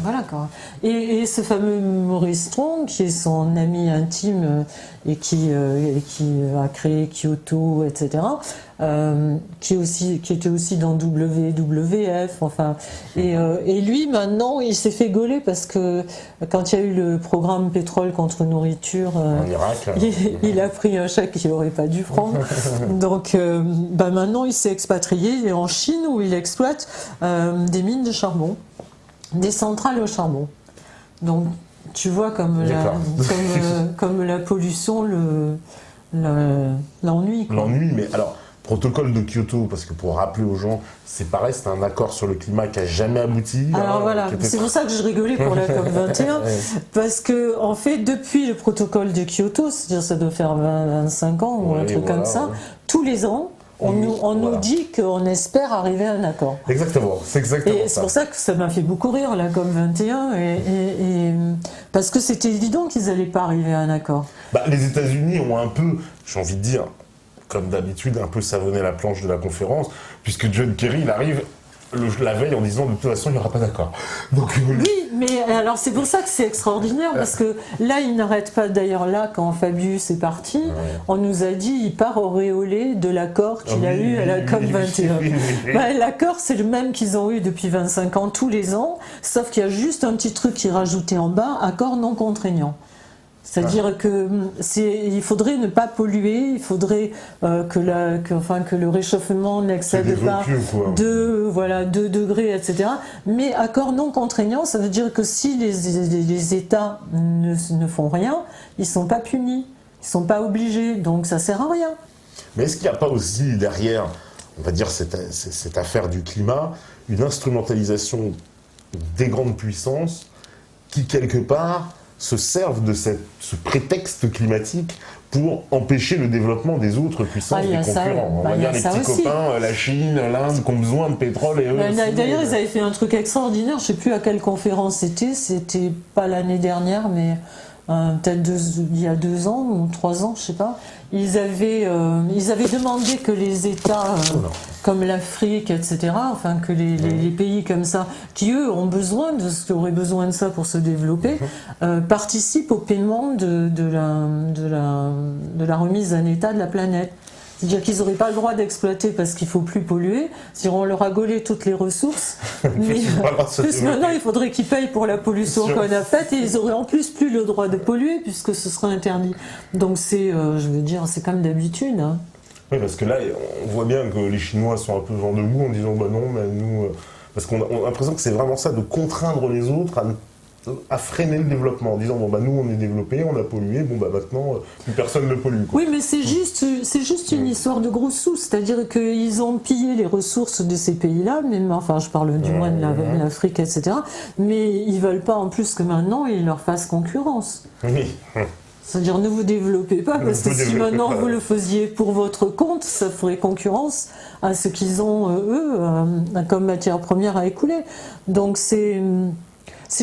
voilà quoi. Et ce fameux Maurice Strong qui est son ami intime et qui a créé Kyoto, etc. Qui était aussi dans WWF, et lui maintenant il s'est fait gauler parce que quand il y a eu le programme pétrole contre nourriture en Irak, il a pris un chèque qu'il n'aurait pas dû prendre. Donc maintenant il s'est expatrié, il est en Chine où il exploite des mines de charbon, des centrales au charbon. Donc tu vois comme la pollution l'ennuie. L'ennui, mais alors protocole de Kyoto, parce que pour rappeler aux gens, c'est pareil, c'est un accord sur le climat qui n'a jamais abouti. Alors voilà, c'est pour ça que je rigolais pour la COP21, parce que en fait, depuis le protocole de Kyoto, c'est-à-dire ça doit faire 25 ans ou un truc comme ça, tous les ans, on nous dit qu'on espère arriver à un accord. Exactement, c'est exactement ça. Et c'est pour ça que ça m'a fait beaucoup rire, la COP21, parce que c'était évident qu'ils n'allaient pas arriver à un accord. Les États-Unis ont un peu, j'ai envie de dire, comme d'habitude, un peu savonné la planche de la conférence, puisque John Kerry, il arrive la veille en disant de toute façon il n'y aura pas d'accord. Donc, oui, mais alors c'est pour ça que c'est extraordinaire, parce que là il n'arrête pas, d'ailleurs là quand Fabius est parti, on nous a dit il part auréolé de l'accord qu'il a eu à la COP21. L'accord c'est le même qu'ils ont eu depuis 25 ans tous les ans, sauf qu'il y a juste un petit truc qui est rajouté en bas, accord non contraignant. C'est-à-dire qu'il faudrait ne pas polluer, il faudrait que le réchauffement n'excède pas 2 degrés, etc. Mais accord non contraignant, ça veut dire que si les États ne font rien, ils ne sont pas punis, ils ne sont pas obligés, donc ça ne sert à rien. Mais est-ce qu'il n'y a pas aussi derrière, on va dire, cette affaire du climat, une instrumentalisation des grandes puissances qui, quelque part, se servent de ce prétexte climatique pour empêcher le développement des autres puissances, des concurrents. On va dire les petits copains, la Chine, l'Inde, qui ont besoin de pétrole et eux aussi. D'ailleurs, ils avaient fait un truc extraordinaire, je ne sais plus à quelle conférence c'était pas l'année dernière, mais peut-être il y a 2 ans ou 3 ans, je ne sais pas. Ils avaient demandé que les États comme l'Afrique, etc., que les pays comme ça, qui eux auraient besoin de ça pour se développer, participent au paiement de la remise en état de la planète. C'est-à-dire qu'ils n'auraient pas le droit d'exploiter parce qu'il ne faut plus polluer. C'est-à-dire on leur a gaulé toutes les ressources. Mais plus maintenant, il faudrait qu'ils payent pour la pollution qu'on a faite et ils auraient en plus plus le droit de polluer puisque ce sera interdit. Donc c'est, je veux dire, c'est comme d'habitude. Hein. Oui, parce que là, on voit bien que les Chinois sont un peu vent debout en disant bah non, mais nous. Parce qu'on a l'impression que c'est vraiment ça, de contraindre les autres à freiner le développement, en disant bon bah nous on est développés, on a pollué, bon bah maintenant plus personne ne pollue. Quoi. Oui, mais c'est juste une histoire de gros sous, c'est-à-dire qu'ils ont pillé les ressources de ces pays-là, même enfin je parle du moins de l'Afrique, etc. Mais ils veulent pas en plus que maintenant ils leur fassent concurrence. Oui. C'est-à-dire ne vous développez pas, parce que si maintenant vous le faisiez pour votre compte, ça ferait concurrence à ce qu'ils ont, eux, comme matière première à écouler. Donc c'est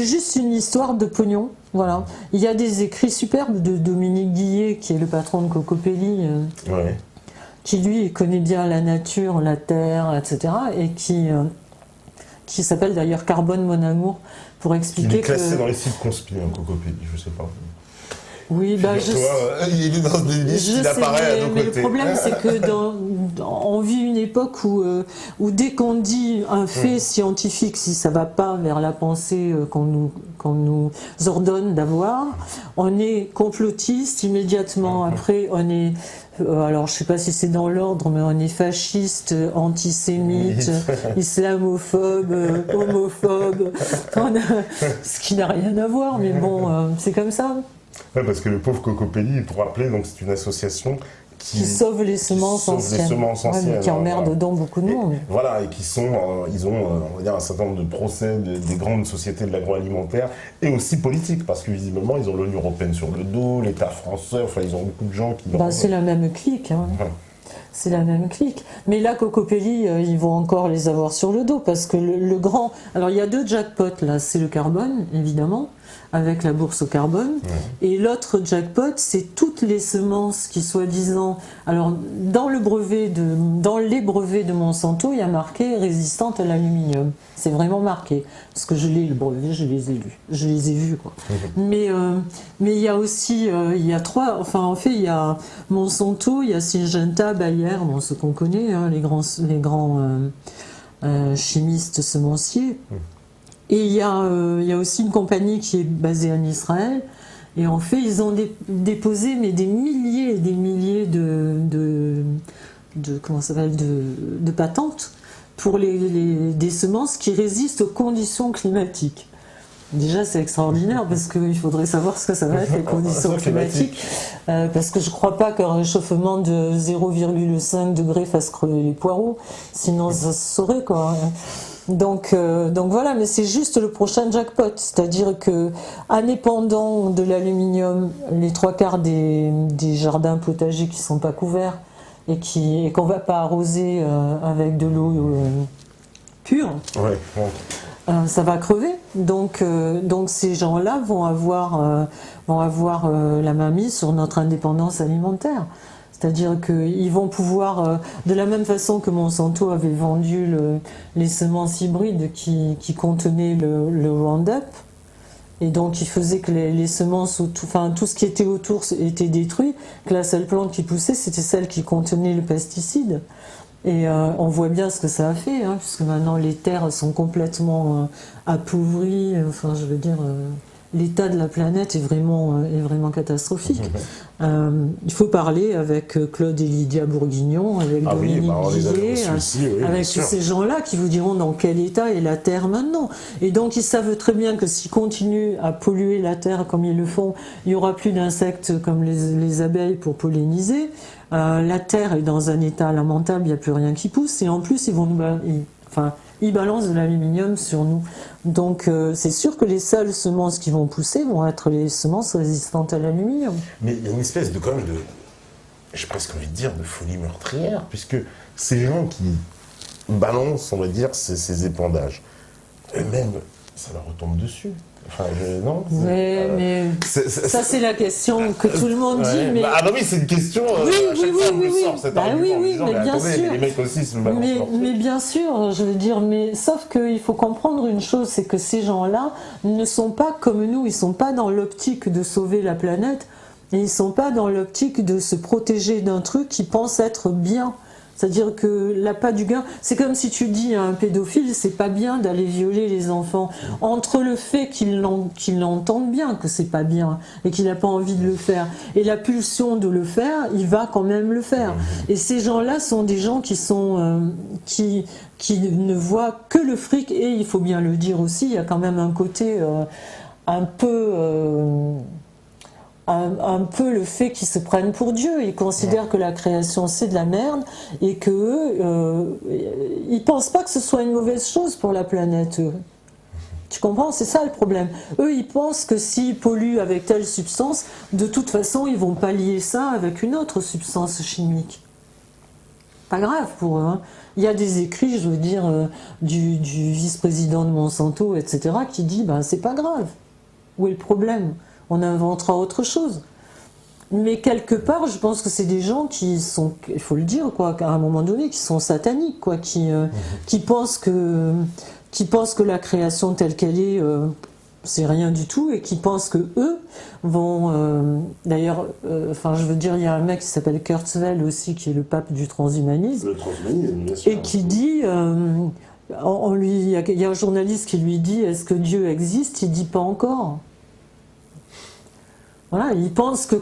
juste une histoire de pognon. Voilà. Il y a des écrits superbes de Dominique Guillet, qui est le patron de Cocopelli, qui lui connaît bien la nature, la terre, etc. et qui s'appelle d'ailleurs Carbone mon amour, pour expliquer il est classé dans les sites conspirés, Cocopelli, je sais pas. Oui, bah il est dans des listes, il apparaît à nos côtés. Mais le problème, c'est que on vit une époque où dès qu'on dit un fait scientifique, si ça va pas vers la pensée qu'on nous ordonne d'avoir, on est complotiste immédiatement. Après, on est alors je sais pas si c'est dans l'ordre, mais on est fasciste, antisémite, islamophobe, homophobe, ce qui n'a rien à voir, mais bon, c'est comme ça. Ouais, parce que le pauvre Cocopelli, pour rappeler, donc c'est une association qui sauve les semences anciennes, mais qui emmerde dedans beaucoup de monde. Voilà, et qui sont, ils ont, on va dire, un certain nombre de procès des grandes sociétés de l'agroalimentaire et aussi politiques, parce que visiblement, ils ont l'Union européenne sur le dos, l'État français, enfin, ils ont beaucoup de gens qui... c'est la même clique, hein. C'est la même clique. Mais là, Cocopelli, ils vont encore les avoir sur le dos, parce que le grand... Alors, il y a deux jackpots, là. C'est le carbone, évidemment, avec la bourse au carbone. Et l'autre jackpot, c'est toutes les semences qui, soi-disant... Alors, dans les brevets de Monsanto, il y a marqué « résistante à l'aluminium ». C'est vraiment marqué. Parce que le brevet, je les ai lus. Je les ai vus, quoi. Mais il y a aussi... il y a trois... Enfin, en fait, il y a Monsanto, il y a Syngenta, Bayer, bon, ce qu'on connaît, hein, les grands chimistes semenciers. Et il y a aussi une compagnie qui est basée en Israël. Et en fait, ils ont déposé mais des milliers et des milliers de patentes pour des semences qui résistent aux conditions climatiques. Déjà, c'est extraordinaire parce qu'il faudrait savoir ce que ça va être les conditions climatiques. Parce que je ne crois pas qu'un réchauffement de 0,5 degré fasse crever les poireaux. Sinon, ça se saurait, quoi. Donc voilà, mais c'est juste le prochain jackpot. C'est-à-dire que, indépendant de l'aluminium, les 3/4 des jardins potagers qui ne sont pas couverts et qu'on ne va pas arroser avec de l'eau pure, ça va crever. Donc ces gens-là vont avoir la main mise sur notre indépendance alimentaire. C'est-à-dire qu'ils vont pouvoir, de la même façon que Monsanto avait vendu les semences hybrides qui contenaient le Roundup, et donc qui faisait que les semences, tout ce qui était autour était détruit, que la seule plante qui poussait, c'était celle qui contenait le pesticide. Et on voit bien ce que ça a fait, hein, puisque maintenant les terres sont complètement appauvries. Enfin, je veux dire, l'état de la planète est vraiment catastrophique. Il faut parler avec Claude et Lydia Bourguignon, avec Dominique Guillet, avec tous ces gens-là qui vous diront dans quel état est la Terre maintenant. Et donc ils savent très bien que s'ils continuent à polluer la Terre comme ils le font, il n'y aura plus d'insectes comme les abeilles pour polliniser. La Terre est dans un état lamentable, il n'y a plus rien qui pousse, et en plus ils balancent de l'aluminium sur nous. Donc c'est sûr que les seules semences qui vont pousser vont être les semences résistantes à l'aluminium. Mais il y a une espèce de, quand même, j'ai presque envie de dire, de folie meurtrière, puisque ces gens qui balancent, on va dire, ces épandages, eux-mêmes, ça leur retombe dessus. Enfin, non. Mais ça, c'est la question que tout le monde dit. Mais... Ah non, oui, c'est une question. Mais bien sûr. Les mecs aussi se balancent. Mais bien sûr, je veux dire, mais sauf qu'il faut comprendre une chose, c'est que ces gens-là ne sont pas comme nous, ils sont pas dans l'optique de sauver la planète. Et ils ne sont pas dans l'optique de se protéger d'un truc qu'ils pensent être bien. C'est-à-dire que l'appât du gain, c'est comme si tu dis à un pédophile, c'est pas bien d'aller violer les enfants. Entre le fait qu'il l'entende bien que c'est pas bien et qu'il n'a pas envie de le faire, et la pulsion de le faire, il va quand même le faire. Et ces gens-là sont des gens qui sont qui ne voient que le fric, et il faut bien le dire aussi, il y a quand même un côté un peu le fait qu'ils se prennent pour Dieu. Ils considèrent que la création c'est de la merde et que ils pensent pas que ce soit une mauvaise chose pour la planète. Eux. Tu comprends? C'est ça le problème. Eux, ils pensent que s'ils polluent avec telle substance, de toute façon, ils vont pas lier ça avec une autre substance chimique. Pas grave pour eux. Hein. Il y a des écrits, je veux dire, du vice-président de Monsanto, etc., qui dit, ben c'est pas grave. Où est le problème? On inventera autre chose. Mais quelque part, je pense que c'est des gens qui sont, il faut le dire, quoi, à un moment donné, qui sont sataniques, quoi, qui pensent que la création telle qu'elle est, c'est rien du tout, et qui pensent que eux vont. D'ailleurs, je veux dire, il y a un mec qui s'appelle Kurzweil aussi, qui est le pape du transhumanisme, Le transhumanisme, bien sûr. et qui dit. Il y a un journaliste qui lui dit: est-ce que Dieu existe? Il dit: pas encore. Voilà, il pense que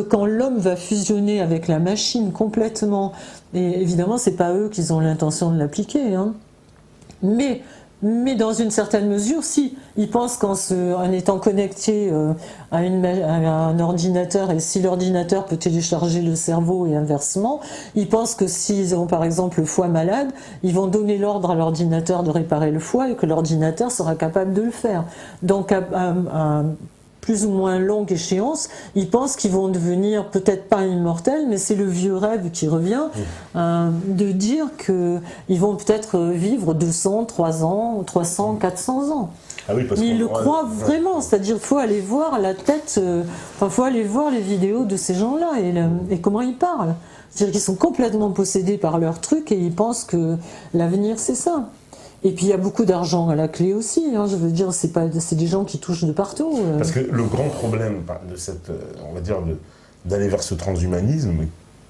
quand l'homme va fusionner avec la machine complètement, et évidemment c'est pas eux qui ont l'intention de l'appliquer, hein, mais dans une certaine mesure, si, il pense qu'en étant connecté à un ordinateur, et si l'ordinateur peut télécharger le cerveau et inversement, il pense que s'ils ont par exemple le foie malade, ils vont donner l'ordre à l'ordinateur de réparer le foie et que l'ordinateur sera capable de le faire. Donc à plus ou moins longue échéance, ils pensent qu'ils vont devenir peut-être pas immortels, mais c'est le vieux rêve qui revient, de dire qu'ils vont peut-être vivre 200, 300, 400 ans. Ah oui, parce mais ils le croient croient vraiment, c'est-à-dire qu'il faut aller voir la tête, faut aller voir les vidéos de ces gens-là et comment ils parlent. C'est-à-dire qu'ils sont complètement possédés par leur truc et ils pensent que l'avenir c'est ça. Et puis il y a beaucoup d'argent à la clé aussi, hein, je veux dire, c'est des gens qui touchent de partout. Parce que le grand problème de cette, on va dire, d'aller vers ce transhumanisme,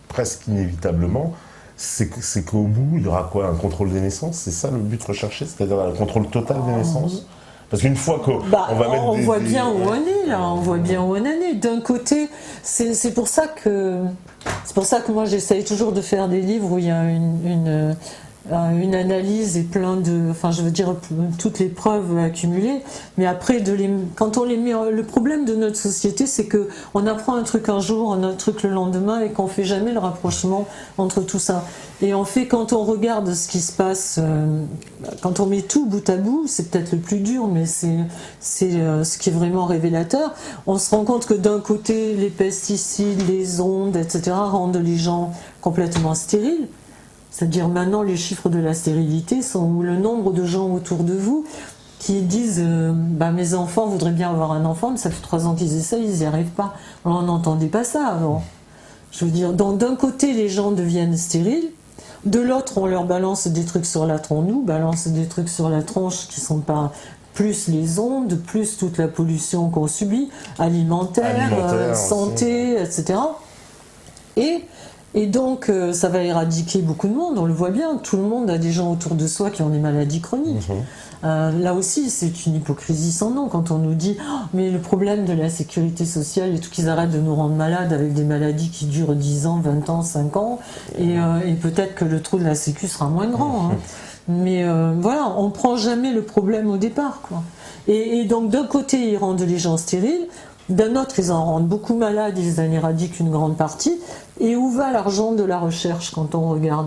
presque inévitablement, c'est qu'au bout, il y aura quoi? Un contrôle des naissances? C'est ça le but recherché? C'est-à-dire un contrôle total des naissances? Parce qu'une fois qu'on va mettre on voit bien où on est là, on voit bien où on en est. D'un côté, c'est pour ça que moi j'essaye toujours de faire des livres où il y a une analyse et toutes les preuves accumulées, mais après quand on les met, le problème de notre société c'est que on apprend un truc un jour, un autre truc le lendemain et qu'on fait jamais le rapprochement entre tout ça. Et en fait, quand on regarde ce qui se passe, quand on met tout bout à bout, c'est peut-être le plus dur, mais c'est ce qui est vraiment révélateur. On se rend compte que d'un côté, les pesticides, les ondes, etc., rendent les gens complètement stériles. C'est-à-dire maintenant les chiffres de la stérilité sont le nombre de gens autour de vous qui disent mes enfants voudraient bien avoir un enfant, mais ça fait 3 ans qu'ils essayent, ils n'y arrivent pas. On n'entendait pas ça avant. Je veux dire, donc d'un côté les gens deviennent stériles, de l'autre on leur balance des trucs sur la tronche, nous balance des trucs sur la tronche qui sont pas plus les ondes, plus toute la pollution qu'on subit, alimentaire santé, etc. Et donc, ça va éradiquer beaucoup de monde, on le voit bien. Tout le monde a des gens autour de soi qui ont des maladies chroniques. Là aussi, c'est une hypocrisie sans nom quand on nous dit mais le problème de la sécurité sociale et tout, qu'ils arrêtent de nous rendre malades avec des maladies qui durent 10 ans, 20 ans, 5 ans, et peut-être que le trou de la sécu sera moins grand. Hein. Mais voilà, on prend jamais le problème au départ, quoi. Et donc, d'un côté, ils rendent les gens stériles. D'un autre, ils en rendent beaucoup malades, ils en éradiquent une grande partie. Et où va l'argent de la recherche quand on regarde?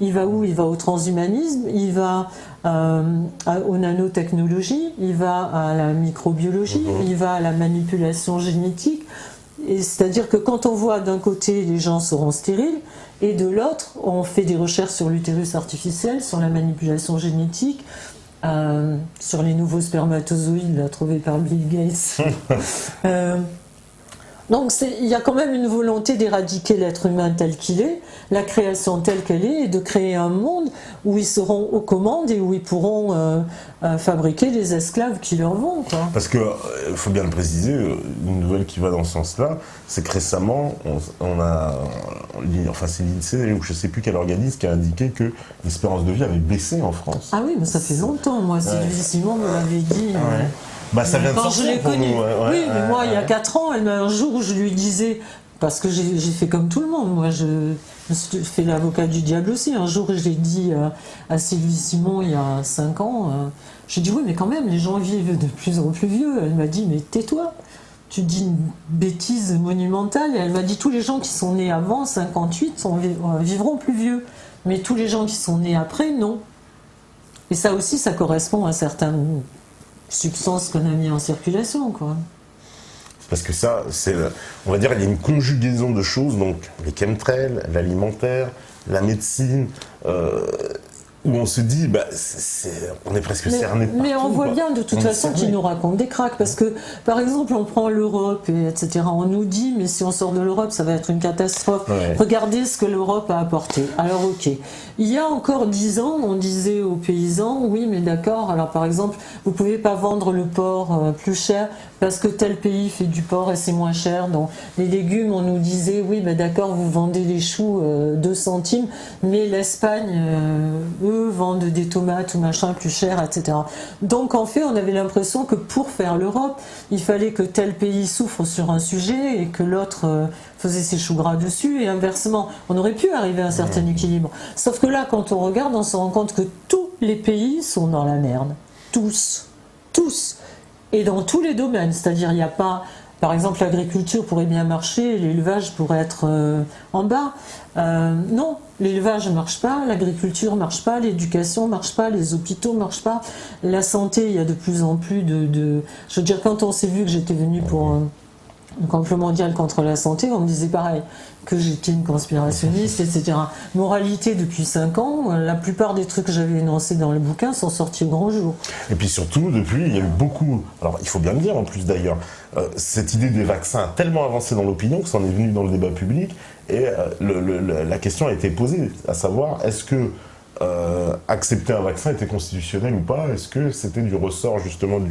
Il va où? Il va au transhumanisme, il va aux nanotechnologies, il va à la microbiologie, il va à la manipulation génétique. Et c'est-à-dire que quand on voit d'un côté les gens seront stériles, et de l'autre, on fait des recherches sur l'utérus artificiel, sur la manipulation génétique, sur les nouveaux spermatozoïdes là, trouvés par Bill Gates. Donc il y a quand même une volonté d'éradiquer l'être humain tel qu'il est, la création telle qu'elle est, et de créer un monde où ils seront aux commandes et où ils pourront fabriquer les esclaves qui leur vont, quoi. Parce que, il faut bien le préciser, une nouvelle qui va dans ce sens-là, c'est que récemment, enfin c'est l'INSEE ou je ne sais plus quel organisme qui a indiqué que l'espérance de vie avait baissé en France. Ah oui, mais ça fait longtemps, moi, Sylvie Simon me l'avait dit. Bah ça vient de quand sortir je l'ai pour connue. nous. Oui, mais moi, il y a 4 ans, un jour où je lui disais, parce que j'ai fait comme tout le monde, moi, je me suis fait l'avocat du diable aussi. Un jour, je l'ai dit à Sylvie Simon, il y a 5 ans, j'ai dit, oui, mais quand même, les gens vivent de plus en plus vieux. Elle m'a dit, mais tais-toi, tu dis une bêtise monumentale. Et elle m'a dit, tous les gens qui sont nés avant 58 vivront plus vieux. Mais tous les gens qui sont nés après, non. Et ça aussi, ça correspond à certaines substances qu'on a mis en circulation, quoi. Parce que ça, on va dire, il y a une conjugaison de choses, donc les chemtrails, l'alimentaire, la médecine, où on se dit, on est presque cerné partout. Mais on voit bien de toute façon qu'ils nous racontent des cracks, parce que, par exemple, on prend l'Europe, etc. On nous dit, mais si on sort de l'Europe, ça va être une catastrophe. Ouais. Regardez ce que l'Europe a apporté. Alors, ok. Il y a encore 10 ans, on disait aux paysans, oui, mais d'accord, alors par exemple, vous pouvez pas vendre le porc plus cher parce que tel pays fait du porc et c'est moins cher. Donc, les légumes, on nous disait, oui, mais d'accord, vous vendez les choux 2 centimes, mais l'Espagne, eux, vendent des tomates ou machin plus cher, etc. Donc, en fait, on avait l'impression que pour faire l'Europe, il fallait que tel pays souffre sur un sujet et que l'autre faisait ses choux gras dessus, et inversement. On aurait pu arriver à un certain équilibre. Sauf que là, quand on regarde, on se rend compte que tous les pays sont dans la merde. Tous. Tous. Et dans tous les domaines. C'est-à-dire, il n'y a pas... Par exemple, l'agriculture pourrait bien marcher, l'élevage pourrait être en bas. Non, l'élevage ne marche pas, l'agriculture ne marche pas, l'éducation ne marche pas, les hôpitaux ne marchent pas. La santé, il y a de plus en plus de... Je veux dire, quand on s'est vu que j'étais venue pour... un complot mondial contre la santé, on me disait pareil, que j'étais une conspirationniste, etc. Moralité, depuis 5 ans, la plupart des trucs que j'avais énoncés dans le bouquin sont sortis au grand jour. Et puis surtout, depuis, il y a eu beaucoup, alors il faut bien le dire en plus d'ailleurs, cette idée des vaccins a tellement avancé dans l'opinion que ça en est venu dans le débat public, et la question a été posée, à savoir, est-ce que accepter un vaccin était constitutionnel ou pas? Est-ce que c'était du ressort justement de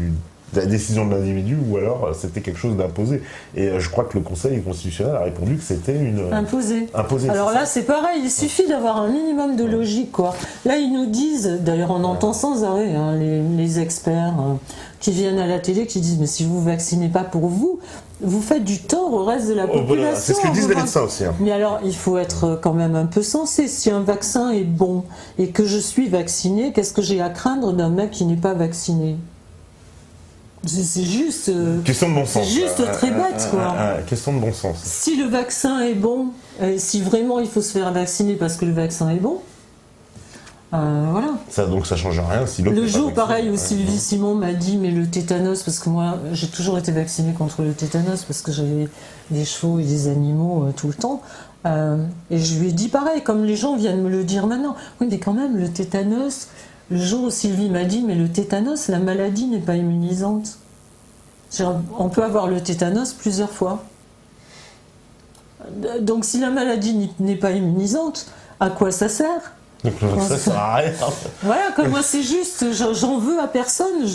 la décision de l'individu, ou alors c'était quelque chose d'imposé? Et je crois que le Conseil constitutionnel a répondu que c'était une... Imposé. Alors là, c'est pareil, il suffit d'avoir un minimum de logique, quoi. Là, ils nous disent, d'ailleurs on entend sans arrêt les experts qui viennent à la télé, qui disent, mais si vous ne vaccinez pas pour vous, vous faites du tort au reste de la population. Voilà, c'est ce que disent les médecins aussi. Mais alors, il faut être quand même un peu sensé. Si un vaccin est bon et que je suis vacciné, qu'est-ce que j'ai à craindre d'un mec qui n'est pas vacciné? C'est juste... question de bon sens. C'est juste très bête, quoi. Question de bon sens. Si le vaccin est bon, si vraiment il faut se faire vacciner parce que le vaccin est bon, voilà. Donc ça change rien si le jour, pareil, où Sylvie Simon m'a dit, mais le tétanos, parce que moi, j'ai toujours été vaccinée contre le tétanos, parce que j'avais des chevaux et des animaux tout le temps. Et je lui ai dit pareil, comme les gens viennent me le dire maintenant. Oui, mais quand même, le tétanos... Le jour où Sylvie m'a dit, mais le tétanos, la maladie n'est pas immunisante. On peut avoir le tétanos plusieurs fois. Donc si la maladie n'est pas immunisante, à quoi ça sert? Ça sert à rien. Voilà, comme moi c'est juste, j'en veux à personne.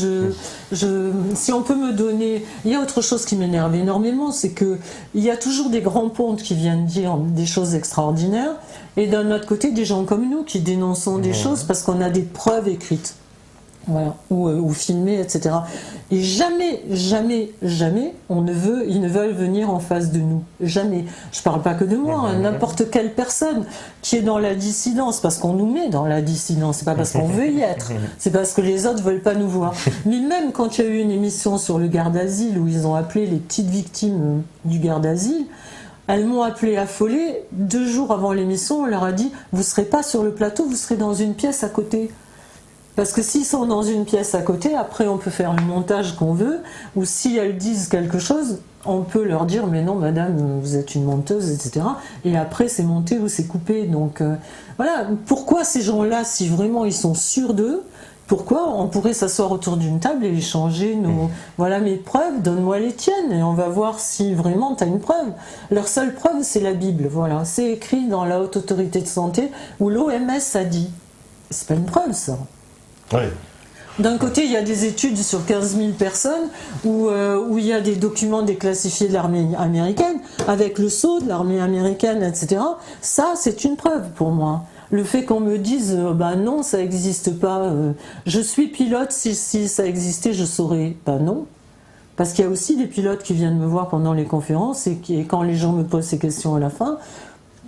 Si on peut me donner... Il y a autre chose qui m'énerve énormément, c'est qu'il y a toujours des grands pontes qui viennent dire des choses extraordinaires, et d'un autre côté des gens comme nous qui dénonçons des choses parce qu'on a des preuves écrites. Voilà, ou filmées, etc. Et jamais, jamais, jamais, ils ne veulent venir en face de nous. Jamais. Je parle pas que de moi, n'importe quelle personne qui est dans la dissidence, parce qu'on nous met dans la dissidence, c'est pas parce qu'on veut y être, c'est parce que les autres veulent pas nous voir. Mais même quand il y a eu une émission sur le garde asile où ils ont appelé les petites victimes du garde asile, elles m'ont appelé affolée. 2 jours avant l'émission, on leur a dit, vous serez pas sur le plateau, vous serez dans une pièce à côté. Parce que s'ils sont dans une pièce à côté, après on peut faire le montage qu'on veut, ou si elles disent quelque chose, on peut leur dire mais non madame, vous êtes une menteuse, etc. Et après c'est monté ou c'est coupé. Donc voilà, pourquoi ces gens-là, si vraiment ils sont sûrs d'eux, Pourquoi? On pourrait s'asseoir autour d'une table et échanger nos... Voilà mes preuves, donne-moi les tiennes et on va voir si vraiment tu as une preuve. Leur seule preuve, c'est la Bible, voilà. C'est écrit dans la Haute Autorité de Santé où l'OMS a dit. C'est pas une preuve, ça. Oui. D'un côté, il y a des études sur 15 000 personnes où il y a des documents déclassifiés de l'armée américaine, avec le sceau de l'armée américaine, etc. Ça, c'est une preuve pour moi. Le fait qu'on me dise bah non, ça n'existe pas, je suis pilote, si ça existait, je saurais. Bah non. Parce qu'il y a aussi des pilotes qui viennent me voir pendant les conférences et quand les gens me posent ces questions à la fin,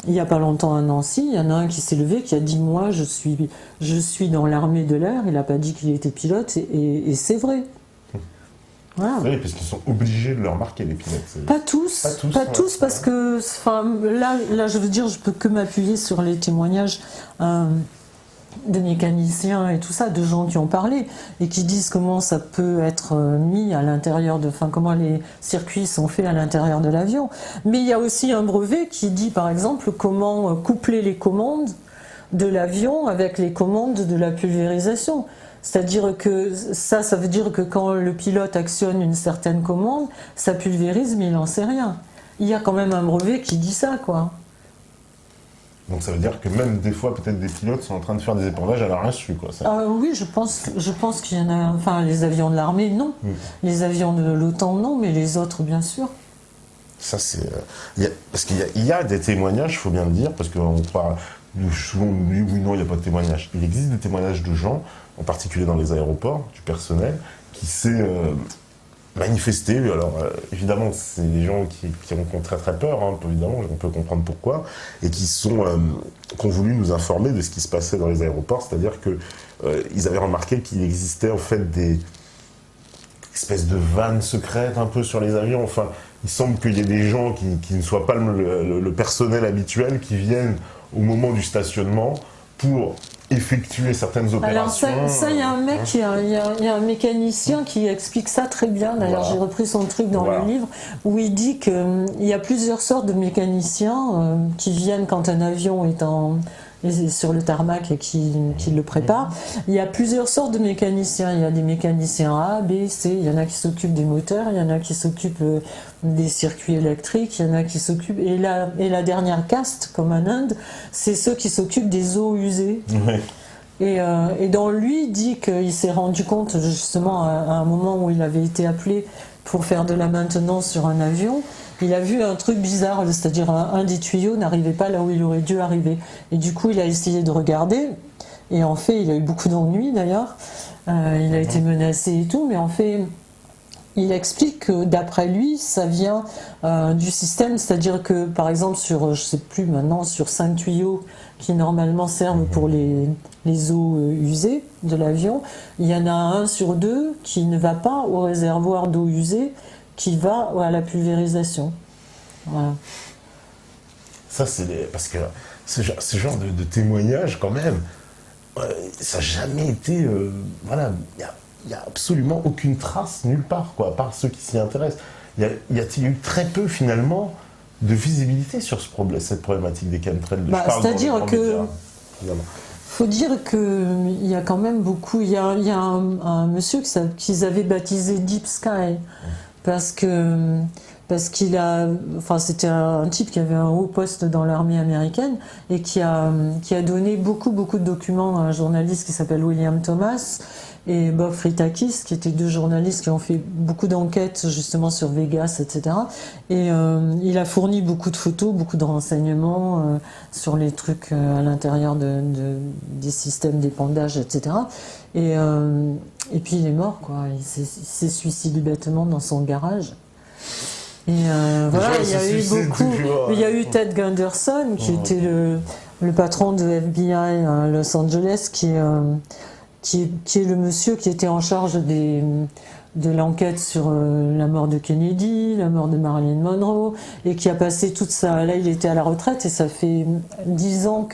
il n'y a pas longtemps à Nancy, il y en a un qui s'est levé qui a dit moi je suis dans l'armée de l'air, il n'a pas dit qu'il était pilote et c'est vrai. Voilà. Oui, parce qu'ils sont obligés de leur marquer les pilotes. Pas tous, parce que là je veux dire, je peux que m'appuyer sur les témoignages de mécaniciens et tout ça, de gens qui ont parlé et qui disent comment ça peut être mis à l'intérieur comment les circuits sont faits à l'intérieur de l'avion. Mais il y a aussi un brevet qui dit par exemple comment coupler les commandes de l'avion avec les commandes de la pulvérisation. C'est-à-dire que ça veut dire que quand le pilote actionne une certaine commande, ça pulvérise, mais il n'en sait rien. Il y a quand même un brevet qui dit ça, quoi. Donc ça veut dire que même des fois, peut-être des pilotes sont en train de faire des épandages à leur insu, quoi. Ça. Oui, je pense qu'il y en a... Enfin, les avions de l'armée, non. Les avions de l'OTAN, non, mais les autres, bien sûr. Ça, c'est... parce qu'il y a des témoignages, il faut bien le dire, parce qu'on parle... Souvent, on nous dit, oui, non, il n'y a pas de témoignages. Il existe des témoignages de gens, en particulier dans les aéroports, du personnel, qui s'est manifesté. Alors, évidemment, c'est des gens qui ont très très peur, hein, évidemment, on peut comprendre pourquoi, et qui ont voulu nous informer de ce qui se passait dans les aéroports, c'est-à-dire qu'ils avaient remarqué qu'il existait en fait des espèces de vannes secrètes un peu sur les avions. Enfin, il semble qu'il y ait des gens qui ne soient pas le personnel habituel, qui viennent au moment du stationnement pour effectuer certaines opérations. Alors ça, il y a un mec, il y a un mécanicien qui explique ça très bien. D'ailleurs, j'ai repris son truc dans le livre, où il dit qu'il y a plusieurs sortes de mécaniciens qui viennent quand un avion est sur le tarmac et qui le prépare. Il y a plusieurs sortes de mécaniciens. Il y a des mécaniciens A, B, C. Il y en a qui s'occupent des moteurs, il y en a qui s'occupent des circuits électriques, il y en a qui s'occupent... Et la dernière caste, comme en Inde, c'est ceux qui s'occupent des eaux usées. Oui. Et dans lui, il dit qu'il s'est rendu compte, justement, à un moment où il avait été appelé pour faire de la maintenance sur un avion, il a vu un truc bizarre, c'est-à-dire un des tuyaux n'arrivait pas là où il aurait dû arriver. Et du coup, il a essayé de regarder, et en fait, il a eu beaucoup d'ennuis d'ailleurs, il a été menacé et tout, mais en fait, il explique que d'après lui, ça vient du système, c'est-à-dire que, par exemple, sur 5 tuyaux qui normalement servent pour les eaux usées de l'avion, il y en a un sur 2 qui ne va pas au réservoir d'eau usée, qui va à la pulvérisation. Voilà. Ça, parce que ce genre de témoignage, quand même, ça n'a jamais été... voilà, il n'y a absolument aucune trace nulle part, quoi, à part ceux qui s'y intéressent. Y a-t-il eu très peu, finalement, de visibilité sur cette problématique des chemtrails? C'est-à-dire que... faut dire qu'il y a quand même beaucoup... Il y a un monsieur qu'ils avaient baptisé Deep Sky, parce qu'il a, enfin c'était un type qui avait un haut poste dans l'armée américaine et qui a donné beaucoup de documents à un journaliste qui s'appelle William Thomas et Bob Fritakis, qui étaient 2 journalistes qui ont fait beaucoup d'enquêtes justement sur Vegas, etc. Et il a fourni beaucoup de photos, beaucoup de renseignements sur les trucs à l'intérieur des systèmes d'épandage, etc. Et puis il est mort, quoi. Il s'est suicidé bêtement dans son garage. Et voilà, il y a eu beaucoup. Il y a eu Ted Gunderson, qui était le patron de FBI à Los Angeles, qui est le monsieur qui était en charge de l'enquête sur la mort de Kennedy, la mort de Marilyn Monroe, et qui a passé toute sa... Là, il était à la retraite, et ça fait 10 ans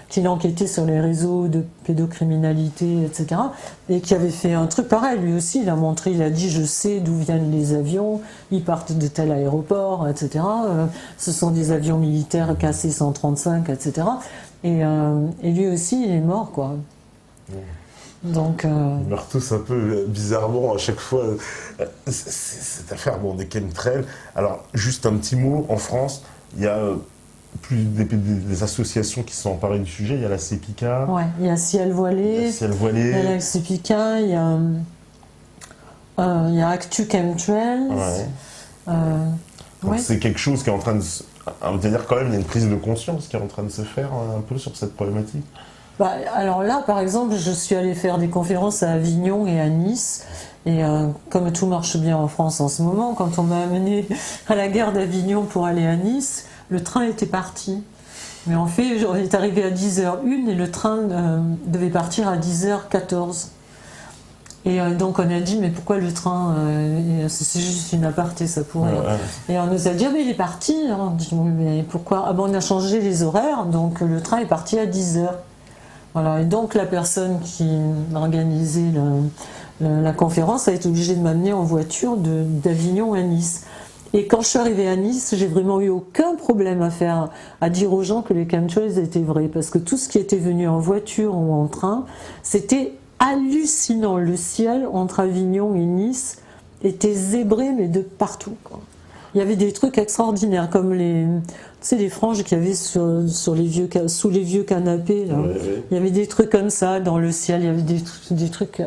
qu'il enquêtait sur les réseaux de pédocriminalité, etc. Et qui avait fait un truc pareil, lui aussi, il a dit, je sais d'où viennent les avions, ils partent de tel aéroport, etc. Ce sont des avions militaires KC-135, etc. Et lui aussi, il est mort, quoi. Donc, Ils meurent tous un peu bizarrement à chaque fois. Cette affaire des chemtrails. Alors, juste un petit mot, en France, il y a des associations qui sont emparées du sujet. Il y a la CEPICA. ouais, il y a Ciel Voilé, il y a la CEPICA, il y a Actu Chemtrails. Ouais. Donc Ouais. c'est quelque chose qui est en train de on va dire quand même, il y a une prise de conscience qui est en train de se faire un peu sur cette problématique. Bah, alors là, par exemple, je suis allée faire des conférences à Avignon et à Nice. Et comme tout marche bien en France en ce moment, quand on m'a amené à la gare d'Avignon pour aller à Nice, le train était parti. Mais en fait, on est arrivé à 10h01 et le train devait partir à 10h14. Et donc on a dit, mais pourquoi le train c'est juste une aparté, ça pourrait. Et on nous a dit, ah, mais il est parti. On dit, oui, mais pourquoi? Ah, ben, on a changé les horaires, donc le train est parti à 10h. Voilà. Et donc la personne qui organisait la conférence a été obligée de m'amener en voiture d'Avignon à Nice. Et quand je suis arrivée à Nice, j'ai vraiment eu aucun problème à dire aux gens que les chemtrails étaient vrais, parce que tout ce qui était venu en voiture ou en train, c'était hallucinant. Le ciel entre Avignon et Nice était zébré, mais de partout, quoi. Il y avait des trucs extraordinaires, comme les franges qu'il y avait sous les vieux canapés. Là. Ouais. Il y avait des trucs comme ça dans le ciel, il y avait des trucs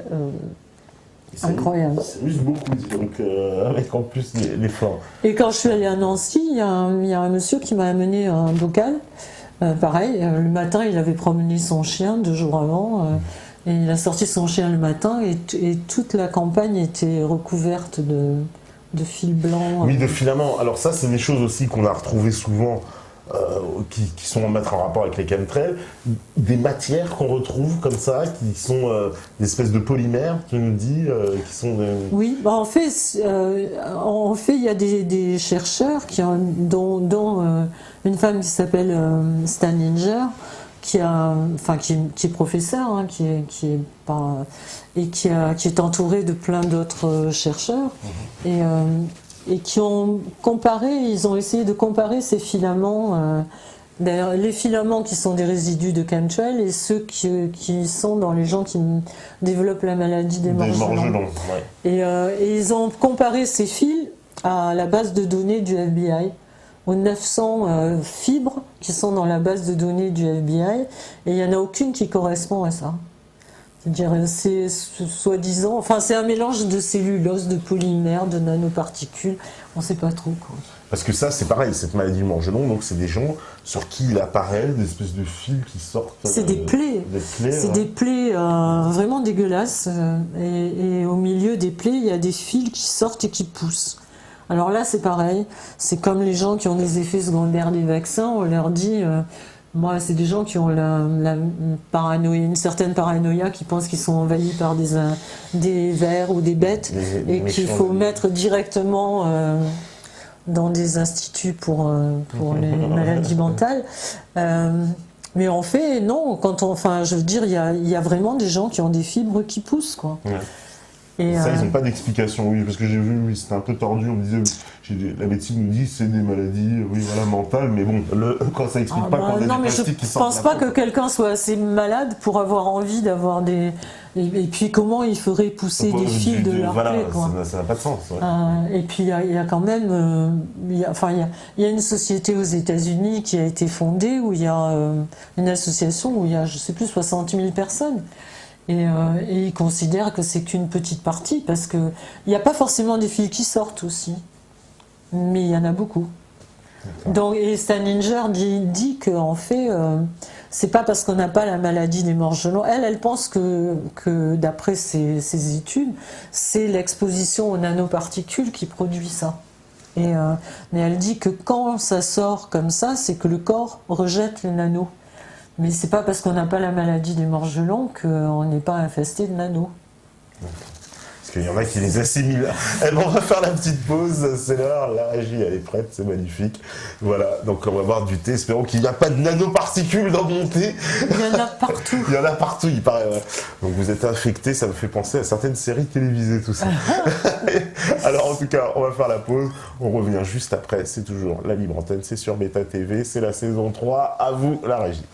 incroyables. Ça s'amuse beaucoup, donc avec en plus les forts. Et quand je suis allée à Nancy, il y a un monsieur qui m'a amené un bocal. Pareil, le matin, il avait promené son chien 2 jours avant. Et il a sorti son chien le matin et toute la campagne était recouverte de fils blancs. Oui, de filaments. Alors ça, c'est des choses aussi qu'on a retrouvées souvent, qui sont à mettre en rapport avec les chemtrails. Des matières qu'on retrouve comme ça, qui sont des espèces de polymères, tu nous dis, qui sont... Oui, bah en fait, il y a des chercheurs dont une femme qui s'appelle Staninger, qui est professeur, hein, qui est entouré de plein d'autres chercheurs, et qui ont comparé, ils ont essayé de comparer ces filaments, d'ailleurs les filaments qui sont des résidus de chemtrails et ceux qui sont dans les gens qui développent la maladie des morts-gelons. Ouais. Et ils ont comparé ces fils à la base de données du FBI. Aux 900 fibres qui sont dans la base de données du FBI, et il n'y en a aucune qui correspond à ça. C'est-à-dire, c'est soi-disant, enfin c'est un mélange de cellulose, de polymères, de nanoparticules, on ne sait pas trop, quoi. Parce que ça, c'est pareil, cette maladie du morgelon, donc c'est des gens sur qui il apparaît des espèces de fils qui sortent. C'est des plaies. C'est des plaies vraiment dégueulasses, et au milieu des plaies, il y a des fils qui sortent et qui poussent. Alors là, c'est pareil, c'est comme les gens qui ont des effets secondaires des vaccins, on leur dit, moi, c'est des gens qui ont la paranoïa, une certaine paranoïa, qui pensent qu'ils sont envahis par des vers ou des bêtes, et qu'il faut mettre directement dans des instituts pour les maladies mentales. Mais en fait, non, je veux dire, il y a vraiment des gens qui ont des fibres qui poussent, quoi. Ouais. Et ça, ils n'ont pas d'explication, oui, parce que j'ai vu, oui, c'était un peu tordu, on me disait, la médecine nous dit c'est des maladies, oui, voilà, mentales, mais bon, quand ça explique pas qu'on a des plastiques qui sortent. Non, mais je pense pas que quelqu'un soit assez malade pour avoir envie d'avoir des... Et puis comment il ferait pousser des fils de leur plaie, quoi. Ça n'a pas de sens, ouais. Et puis il y a quand même... il y a une société aux États-Unis qui a été fondée, où il y a une association où il y a, je sais plus, 60 000 personnes. Et ils considèrent que c'est qu'une petite partie, parce qu'il n'y a pas forcément des fils qui sortent aussi, mais il y en a beaucoup. Donc, et Staninger dit qu'en fait, c'est pas parce qu'on n'a pas la maladie des morts-gelons. Elle pense que d'après ses études, c'est l'exposition aux nanoparticules qui produit ça. Mais elle dit que quand ça sort comme ça, c'est que le corps rejette les nanos. Mais c'est pas parce qu'on n'a pas la maladie des morts-gelons qu'on n'est pas infesté de nanos. Parce qu'il y en a qui les assimilent. On va faire la petite pause, c'est l'heure, la régie elle est prête, c'est magnifique. Voilà, donc on va boire du thé, espérons qu'il n'y a pas de nanoparticules dans mon thé. Il y en a partout. Il y en a partout, il paraît. Ouais. Donc vous êtes infectés, ça me fait penser à certaines séries télévisées, tout ça. Alors en tout cas, on va faire la pause, on revient juste après, c'est toujours la Libre Antenne, c'est sur Beta TV, c'est la saison 3, à vous la régie.